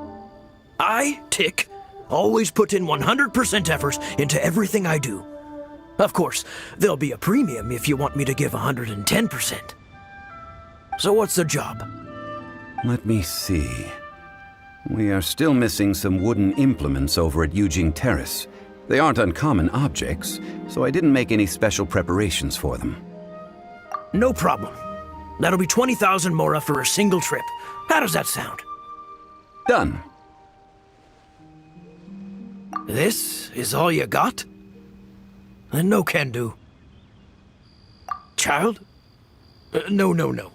I, Tick, always put in 100% effort into everything I do. Of course, there'll be a premium if you want me to give 110%. So what's the job? Let me see. We are still missing some wooden implements over at Yujing Terrace. They aren't uncommon objects, so I didn't make any special preparations for them. No problem. That'll be 20,000 Mora for a single trip. How does that sound? Done. This is all you got? Then no can do. Child? No.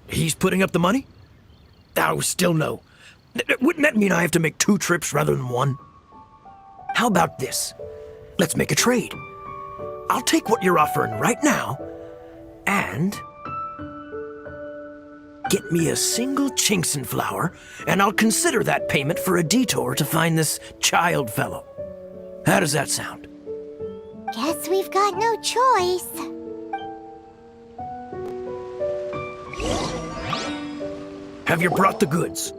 He's putting up the money? Oh, still no. Wouldn't that mean I have to make 2 trips rather than 1? How about this? Let's make a trade. I'll take what you're offering right now, and get me a single Chinkson flower, and I'll consider that payment for a detour to find this child fellow. How does that sound? Guess we've got no choice. Have you brought the goods?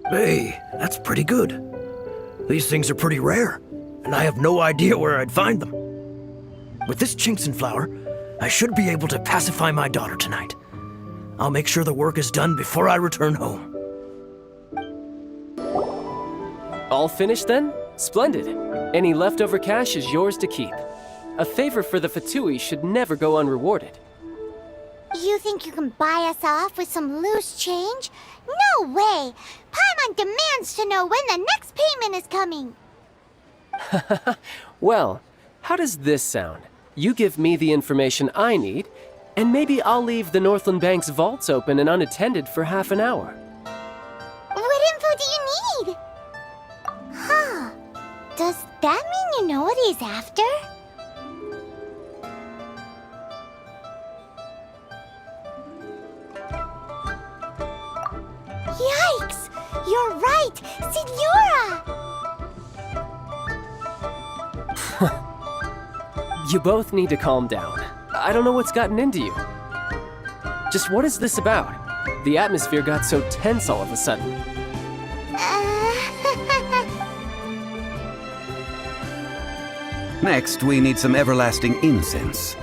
Hey, that's pretty good. These things are pretty rare, and I have no idea where I'd find them. With this Chinkson flower, I should be able to pacify my daughter tonight. I'll make sure the work is done before I return home. All finished then? Splendid. Any leftover cash is yours to keep. A favor for the Fatui should never go unrewarded. You think you can buy us off with some loose change? No way! Paimon demands to know when the next payment is coming! Well, how does this sound? You give me the information I need, and maybe I'll leave the Northland Bank's vaults open and unattended for half an hour. What info do you need? Huh. Does that mean you know what he's after? Yikes! You're right! Signora! You both need to calm down. I don't know what's gotten into you. Just what is this about? The atmosphere got so tense all of a sudden. Next, we need some everlasting incense.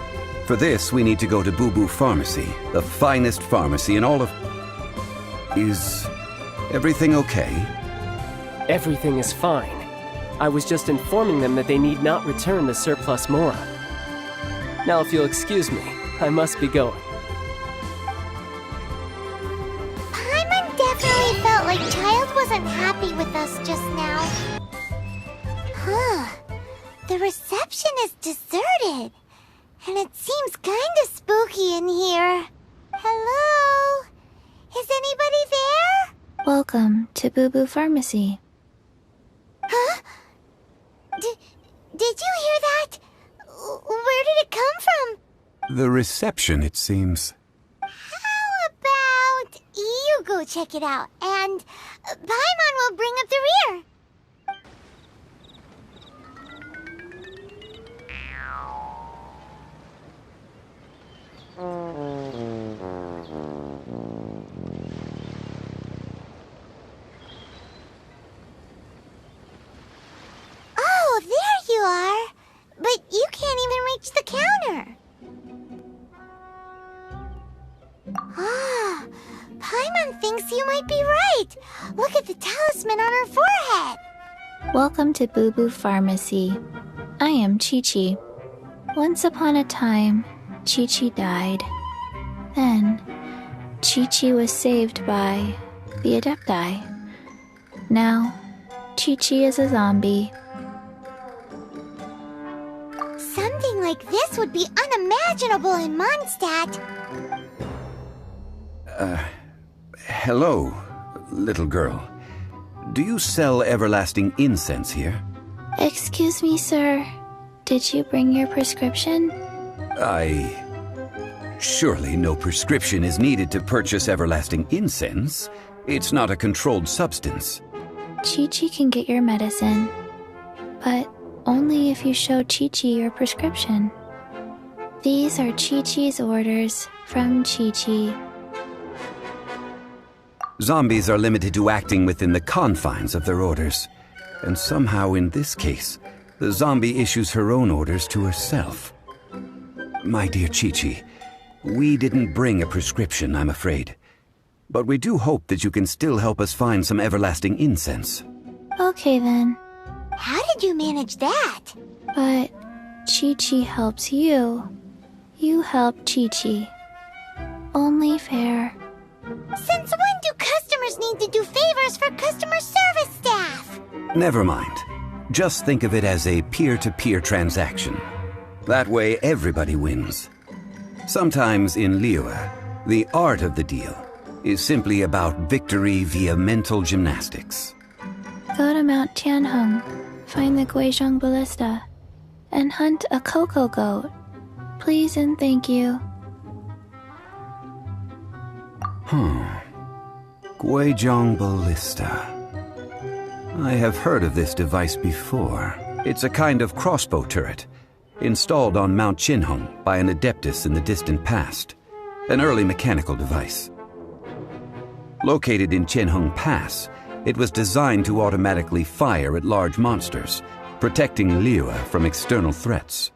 For this, we need to go to Boo Boo Pharmacy, the finest pharmacy in all of... Is everything okay? Everything is fine. I was just informing them that they need not return the surplus Mora. Now, if you'll excuse me, I must be going. Paimon definitely felt like Child wasn't happy with us just now. Huh. The reception is deserted. And it seems kinda spooky in here. Hello? Is anybody there? Welcome to Boo Boo Pharmacy. Huh? Did you hear that? Where did it come from? The reception, it seems. How about you go check it out, and Paimon will bring up the rear. Oh, there you are. But you can't even reach the counter. Ah, Paimon thinks you might be right. Look at the talisman on her forehead. Welcome to Boo Boo Pharmacy. I am Chi-Chi. Once upon a time, Chi-Chi died. Then, Chi-Chi was saved by the Adepti. Now, Chi-Chi is a zombie. Something like this would be unimaginable in Mondstadt. Hello, little girl. Do you sell everlasting incense here? Excuse me, sir. Did you bring your prescription? Surely no prescription is needed to purchase everlasting incense. It's not a controlled substance. Chi-Chi can get your medicine, but only if you show Chi-Chi your prescription. These are Chi-Chi's orders from Chi-Chi. Zombies are limited to acting within the confines of their orders. And somehow in this case, the zombie issues her own orders to herself. My dear Chi-Chi, we didn't bring a prescription, I'm afraid. But we do hope that you can still help us find some everlasting incense. Okay then. How did you manage that? But Chi-Chi helps you. You help Chi-Chi. Only fair. Since when do customers need to do favors for customer service staff? Never mind. Just think of it as a peer-to-peer transaction. That way everybody wins. Sometimes in Liyue, the art of the deal is simply about victory via mental gymnastics. Go to Mount Tianheng, find the Guizhong Ballista, and hunt a cocoa goat. Please and thank you. Guizhong Ballista. I have heard of this device before. It's a kind of crossbow turret, installed on Mount Chinhung by an adeptus in the distant past, an early mechanical device. Located in Chinhung Pass, it was designed to automatically fire at large monsters, protecting Liyue from external threats.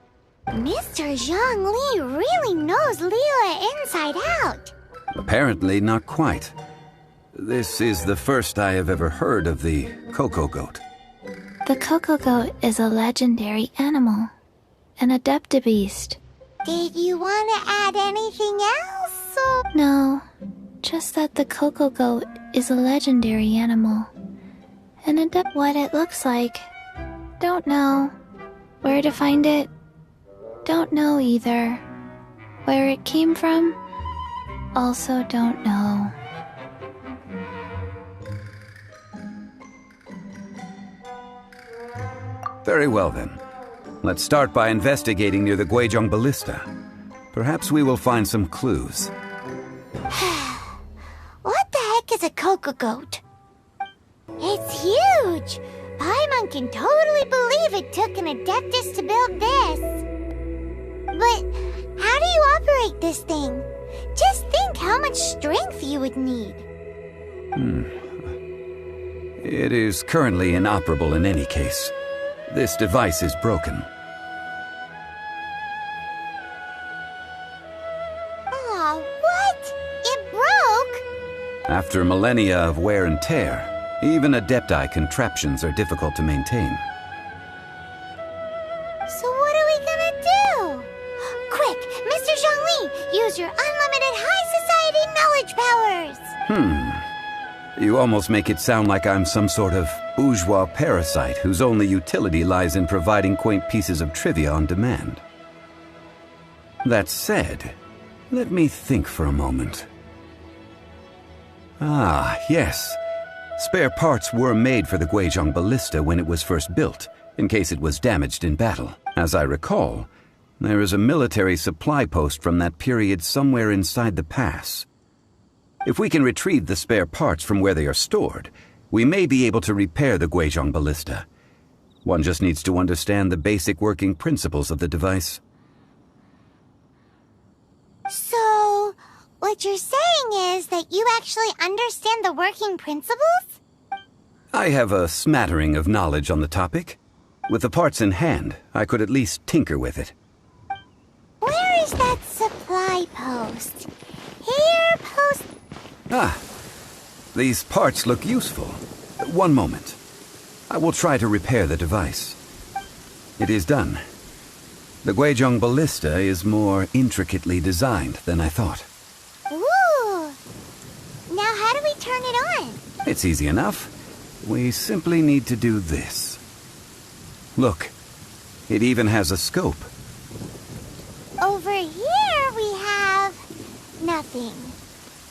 Mr. Zhongli really knows Liyue inside out. Apparently not quite. This is the first I have ever heard of the Coco Goat. The Coco Goat is a legendary animal, an adeptabeast. Did you want to add anything else? Or... No, just that the Coco Goat is a legendary animal. An adept. What it looks like? Don't know. Where to find it? Don't know either. Where it came from? Also don't know. Very well then. Let's start by investigating near the Guizhong Ballista. Perhaps we will find some clues. What the heck is a Coco Goat? It's huge! Paimon can totally believe it took an adeptus to build this. But how do you operate this thing? Just think how much strength you would need. It is currently inoperable in any case. This device is broken. Aw, what? It broke? After millennia of wear and tear, even adepti contraptions are difficult to maintain. So what are we gonna do? Quick, Mr. Zhongli, use your unlimited high society knowledge powers! You almost make it sound like I'm some sort of bourgeois parasite whose only utility lies in providing quaint pieces of trivia on demand. That said, let me think for a moment. Ah, yes. Spare parts were made for the Guizhong Ballista when it was first built, in case it was damaged in battle. As I recall, there is a military supply post from that period somewhere inside the pass. If we can retrieve the spare parts from where they are stored, we may be able to repair the Guizhong Ballista. One just needs to understand the basic working principles of the device. So, what you're saying is that you actually understand the working principles? I have a smattering of knowledge on the topic. With the parts in hand, I could at least tinker with it. Where is that supply post? Here, post... Ah, these parts look useful. One moment. I will try to repair the device. It is done. The Guizhong Ballista is more intricately designed than I thought. Ooh! Now how do we turn it on? It's easy enough. We simply need to do this. Look, it even has a scope. Over here we have... nothing.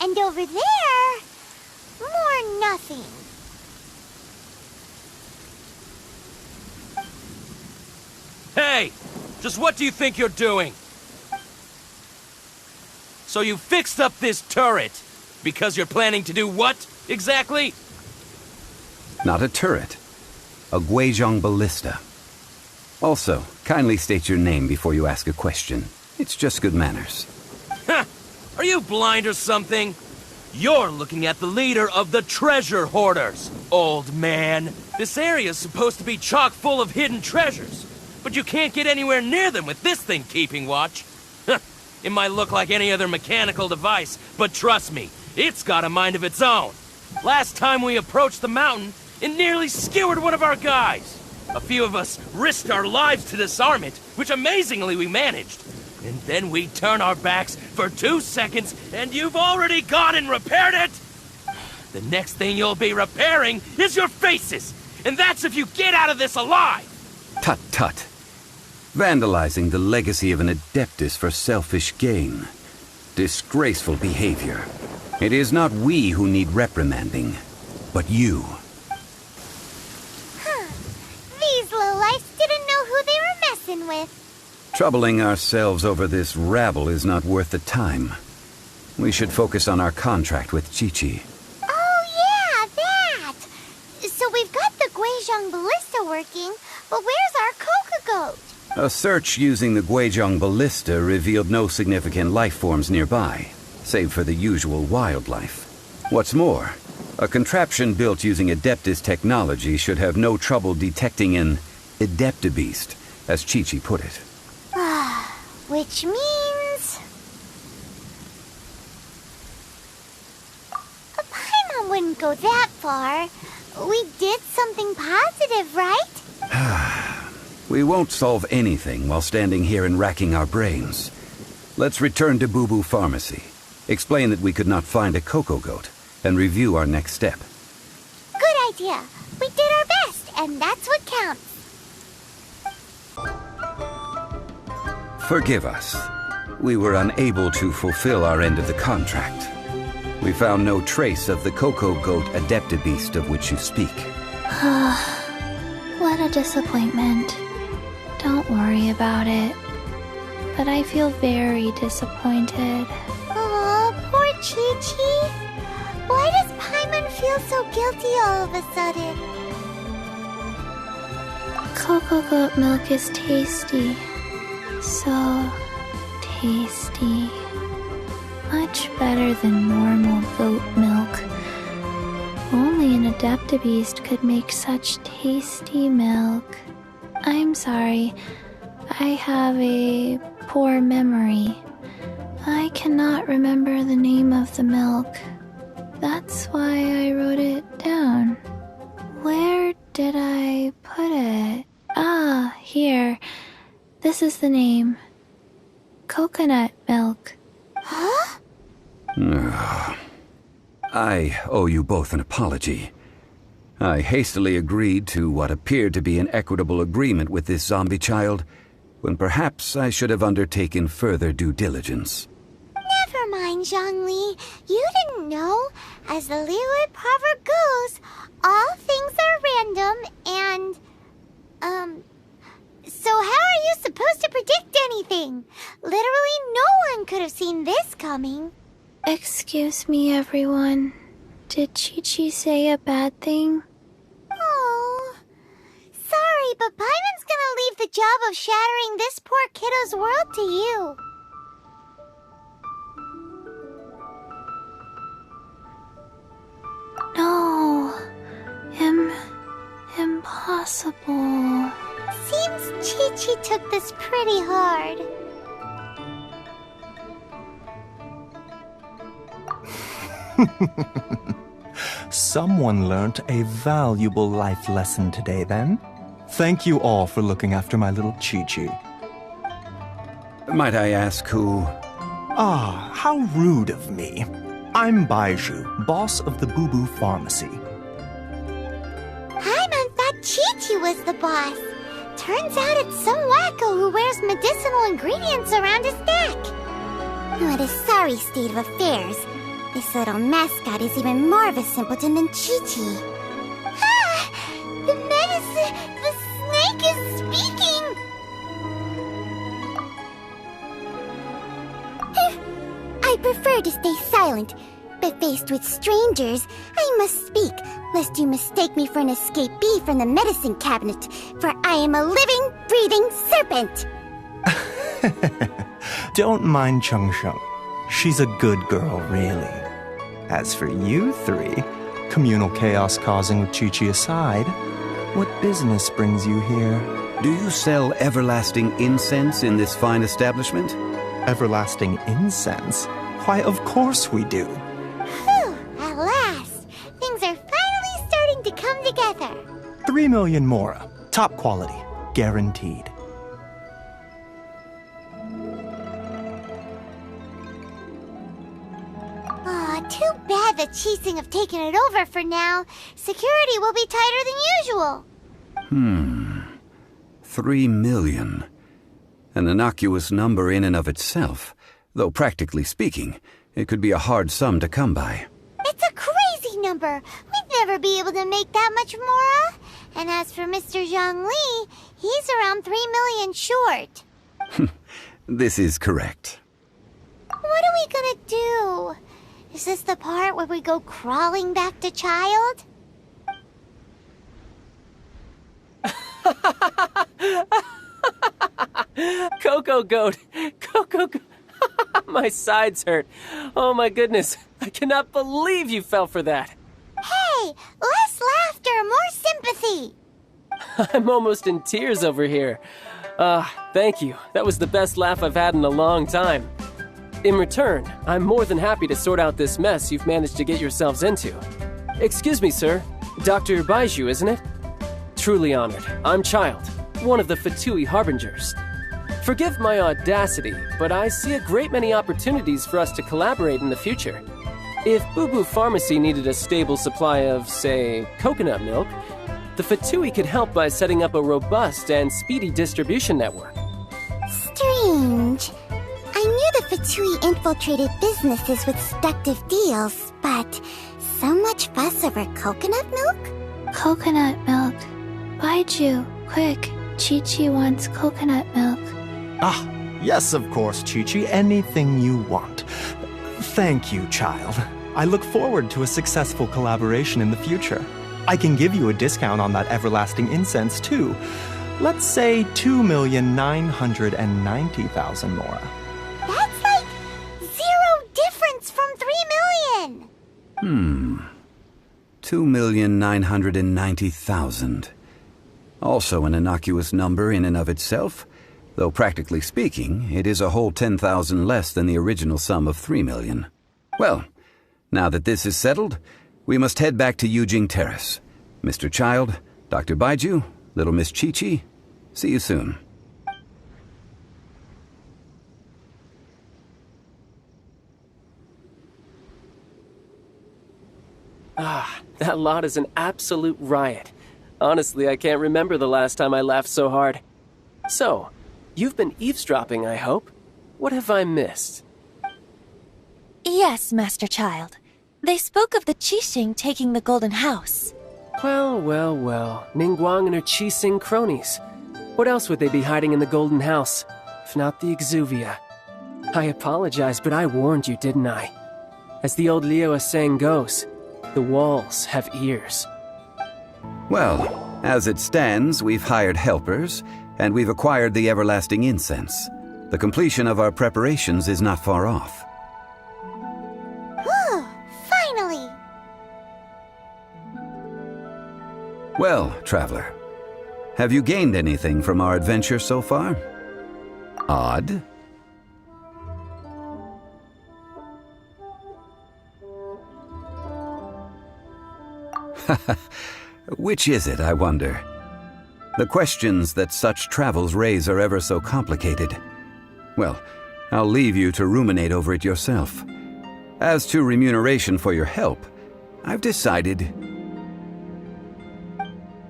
And over there... more nothing. Hey! Just what do you think you're doing? So you fixed up this turret because you're planning to do what, exactly? Not a turret. A Guizhong Ballista. Also, kindly state your name before you ask a question. It's just good manners. Ha! Are you blind or something? You're looking at the leader of the treasure hoarders, old man. This area's supposed to be chock full of hidden treasures, but you can't get anywhere near them with this thing keeping watch. It might look like any other mechanical device, but trust me, it's got a mind of its own. Last time we approached the mountain, it nearly skewered one of our guys. A few of us risked our lives to disarm it, which amazingly we managed. And then we turn our backs for 2 seconds, and you've already gone and repaired it! The next thing you'll be repairing is your faces! And that's if you get out of this alive! Tut tut. Vandalizing the legacy of an adeptus for selfish gain. Disgraceful behavior. It is not we who need reprimanding, but you. These lowlifes didn't know who they were messing with. Troubling ourselves over this rabble is not worth the time. We should focus on our contract with Qiqi. Oh yeah, that! So we've got the Guizhong Ballista working, But where's our Coca-Goat? A search using the Guizhong ballista revealed no significant life forms nearby, save for the usual wildlife. What's more, a contraption built using Adeptus technology should have no trouble detecting an Adeptabeast, as Chi-Chi put it. Which means... Paimon wouldn't go that far. We did something positive, right? We won't solve anything while standing here and racking our brains. Let's return to Boo Boo Pharmacy, explain that we could not find a Coco Goat, and review our next step. Good idea. We did our best, and that's what counts. Forgive us. We were unable to fulfill our end of the contract. We found no trace of the Coco Goat Adeptabeast of which you speak. What a disappointment. Don't worry about it. But I feel very disappointed. Oh, poor Chi-Chi. Why does Paimon feel so guilty all of a sudden? Cocoa goat milk is tasty. So tasty. Much better than normal goat milk. Only an Adeptabeast could make such tasty milk. I'm sorry. I have a poor memory. I cannot remember the name of the milk. That's why I wrote it down. Where did I put it? Ah, here. This is the name. Coconut milk. Huh? I owe you both an apology. I hastily agreed to what appeared to be an equitable agreement with this zombie child, when perhaps I should have undertaken further due diligence. Never mind, Zhongli. You didn't know. As the Liyue proverb goes, all things are random and, so how are you supposed to predict anything? Literally no one could have seen this coming. Excuse me, everyone. Did Chi-Chi say a bad thing? Oh, sorry, but Paimon's gonna leave the job of shattering this poor kiddo's world to you. No. Impossible. Seems Chi-Chi took this pretty hard. Someone learnt a valuable life lesson today, then. Thank you all for looking after my little Chi-Chi. Might I ask who... Ah, how rude of me. I'm Baiju, boss of the Boo Boo Pharmacy. Paimon thought Chi-Chi was the boss. Turns out it's some wacko who wears medicinal ingredients around his neck. What a sorry state of affairs. This little mascot is even more of a simpleton than Chi-Chi. Ah! The medicine... The snake is speaking! I prefer to stay silent, but faced with strangers, I must speak, lest you mistake me for an escapee from the medicine cabinet, for I am a living, breathing serpent! Don't mind Chung Sheng. She's a good girl, really. As for you three, communal chaos causing with Chi-Chi aside, what business brings you here? Do you sell everlasting incense in this fine establishment? Everlasting incense? Why, of course we do. Phew, at last! Things are finally starting to come together. 3 million mora. Top quality. Guaranteed. Aw, too bad the Qixing have taken it over for now. Security will be tighter than usual. 3 million. An innocuous number in and of itself, though practically speaking, it could be a hard sum to come by. It's a crazy number. We'd never be able to make that much mora. And as for Mr. Zhongli, he's around 3 million short. This is correct. What are we gonna do? Is this the part where we go crawling back to child? Coco Goat! Coco Goat! My sides hurt. Oh my goodness. I cannot believe you fell for that. Hey, less laughter, more sympathy. I'm almost in tears over here. Thank you. That was the best laugh I've had in a long time. In return, I'm more than happy to sort out this mess you've managed to get yourselves into. Excuse me, sir. Dr. Baiju, isn't it? Truly honored. I'm Child, one of the Fatui Harbingers. Forgive my audacity, but I see a great many opportunities for us to collaborate in the future. If Boo Boo Pharmacy needed a stable supply of, say, coconut milk, the Fatui could help by setting up a robust and speedy distribution network. Strange. I knew the Fatui infiltrated businesses with seductive deals, but so much fuss over coconut milk? Coconut milk. Baiju, quick. Chi-Chi wants coconut milk. Ah, yes, of course, Chi-Chi. Anything you want. Thank you, Child. I look forward to a successful collaboration in the future. I can give you a discount on that everlasting incense, too. Let's say 2,990,000 more. That's like 0 difference from 3 million. 2,990,000. Also an innocuous number in and of itself, though practically speaking, it is a whole 10,000 less than the original sum of 3 million. Well, now that this is settled, we must head back to Yujing Terrace. Mr. Child, Dr. Baiju, little Miss Chi-Chi, see you soon. That lot is an absolute riot. Honestly, I can't remember the last time I laughed so hard. So, you've been eavesdropping, I hope? What have I missed? Yes, Master Child. They spoke of the Qixing taking the Golden House. Well, Ningguang and her Qixing cronies. What else would they be hiding in the Golden House, if not the Exuvia? I apologize, but I warned you, didn't I? As the old Liyue saying goes, the walls have ears. Well, as it stands, we've hired helpers, and we've acquired the everlasting incense. The completion of our preparations is not far off. Whew, finally! Well, traveler, have you gained anything from our adventure so far? Odd? Which is it, I wonder? The questions that such travels raise are ever so complicated. Well, I'll leave you to ruminate over it yourself. As to remuneration for your help, I've decided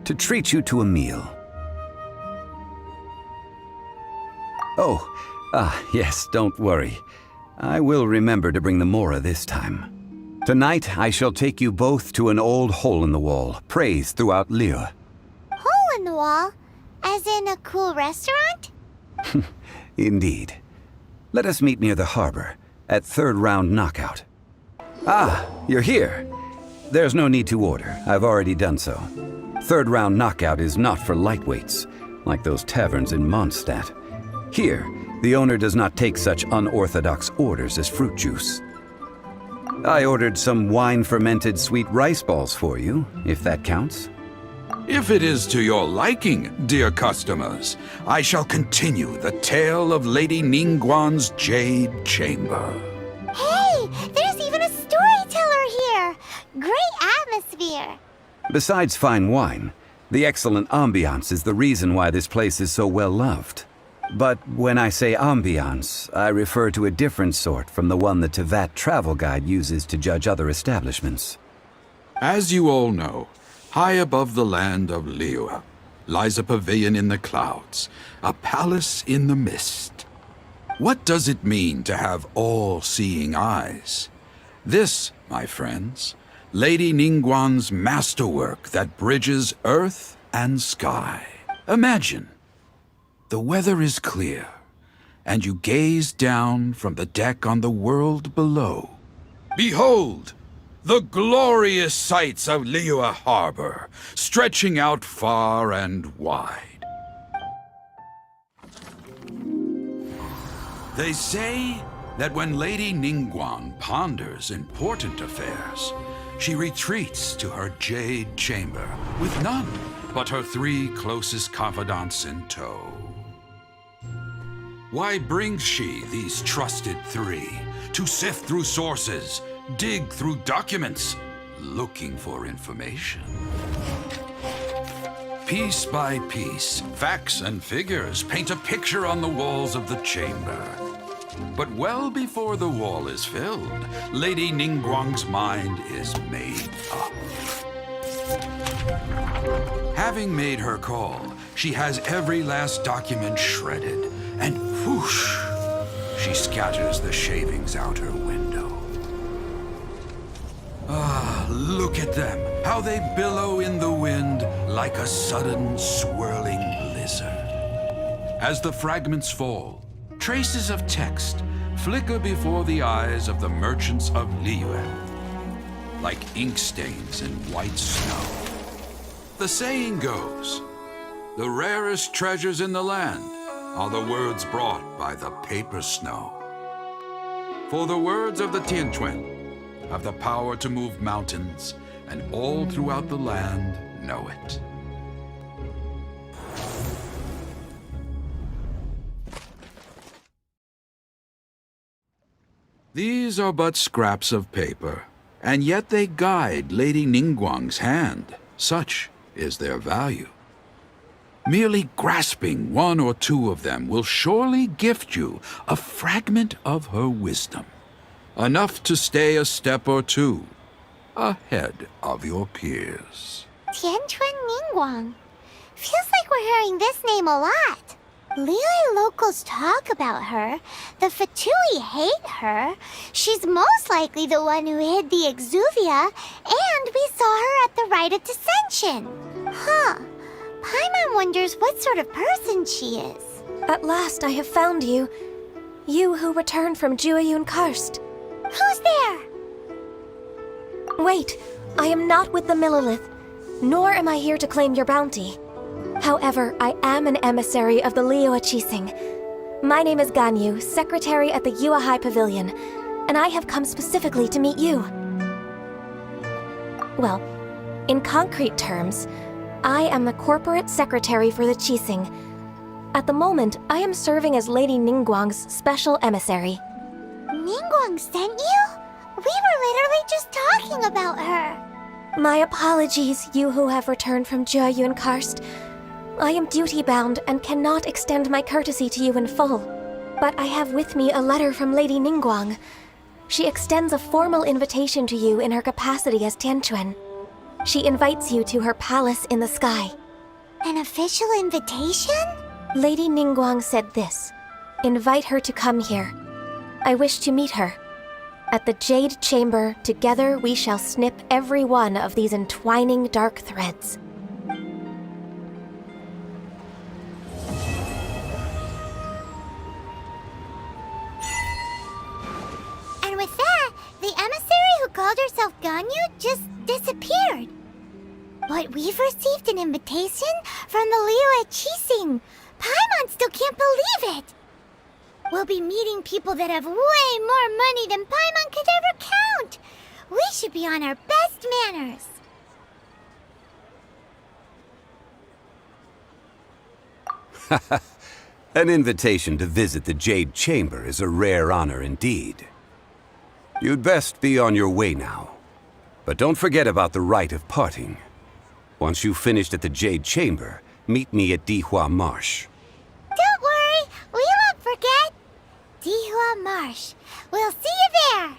to treat you to a meal. Yes, don't worry. I will remember to bring the Mora this time. Tonight, I shall take you both to an old hole in the wall, praised throughout Liyue. Hole in the wall? As in a cool restaurant? Indeed. Let us meet near the harbor, at third round knockout. Ah, you're here. There's no need to order. I've already done so. Third round knockout is not for lightweights, like those taverns in Mondstadt. Here, the owner does not take such unorthodox orders as fruit juice. I ordered some wine-fermented sweet rice balls for you, if that counts. If it is to your liking, dear customers, I shall continue the tale of Lady Ningguang's Jade Chamber. Hey, there's even a storyteller here! Great atmosphere! Besides fine wine, the excellent ambiance is the reason why this place is so well loved. But when I say ambiance, I refer to a different sort from the one the Teyvat travel guide uses to judge other establishments. As you all know, high above the land of Liyue lies a pavilion in the clouds, a palace in the mist. What does it mean to have all-seeing eyes? This, my friends, Lady Ningguang's masterwork that bridges earth and sky. Imagine, the weather is clear, and you gaze down from the deck on the world below. Behold, the glorious sights of Liyue Harbor, stretching out far and wide. They say that when Lady Ningguang ponders important affairs, she retreats to her jade chamber with none but her 3 closest confidants in tow. Why brings she these trusted 3 to sift through sources, dig through documents, looking for information? Piece by piece, facts and figures paint a picture on the walls of the chamber. But well before the wall is filled, Lady Ningguang's mind is made up. Having made her call, she has every last document shredded, and whoosh, she scatters the shavings out her window. Ah, look at them, how they billow in the wind like a sudden swirling blizzard. As the fragments fall, traces of text flicker before the eyes of the merchants of Liyue, like ink stains in white snow. The saying goes, the rarest treasures in the land are the words brought by the paper snow. For the words of the Tianquan have the power to move mountains, and all throughout the land know it. These are but scraps of paper, and yet they guide Lady Ningguang's hand. Such is their value. Merely grasping 1 or 2 of them will surely gift you a fragment of her wisdom, enough to stay a step or 2 ahead of your peers. Tianquan Ningguang. Feels like we're hearing this name a lot. Liyue locals talk about her. The Fatui hate her. She's most likely the one who hid the Exuvia, and we saw her at the Rite of Descension. Huh. Paimon wonders what sort of person she is. At last I have found you. You who returned from Jueyun Karst. Who's there? Wait, I am not with the Millilith, nor am I here to claim your bounty. However, I am an emissary of the Liyue Qixing. My name is Ganyu, secretary at the Yue High Pavilion, and I have come specifically to meet you. Well, in concrete terms, I am the corporate secretary for the Qixing. At the moment, I am serving as Lady Ningguang's special emissary. Ningguang sent you? We were literally just talking about her. My apologies, you who have returned from Jueyun Karst. I am duty-bound and cannot extend my courtesy to you in full. But I have with me a letter from Lady Ningguang. She extends a formal invitation to you in her capacity as Tianquan. She invites you to her palace in the sky. An official invitation? Lady Ningguang said this. Invite her to come here. I wish to meet her. At the Jade Chamber, together we shall snip every one of these entwining dark threads. And with that, the emissary who called herself Ganyu just disappeared. But we've received an invitation from the Liyue Qixing. Paimon still can't believe it. We'll be meeting people that have way more money than Paimon could ever count. We should be on our best manners. An invitation to visit the Jade Chamber is a rare honor indeed. You'd best be on your way now. But don't forget about the rite of parting. Once you've finished at the Jade Chamber, meet me at Dihua Marsh. Don't worry, we won't forget. Dihua Marsh. We'll see you there.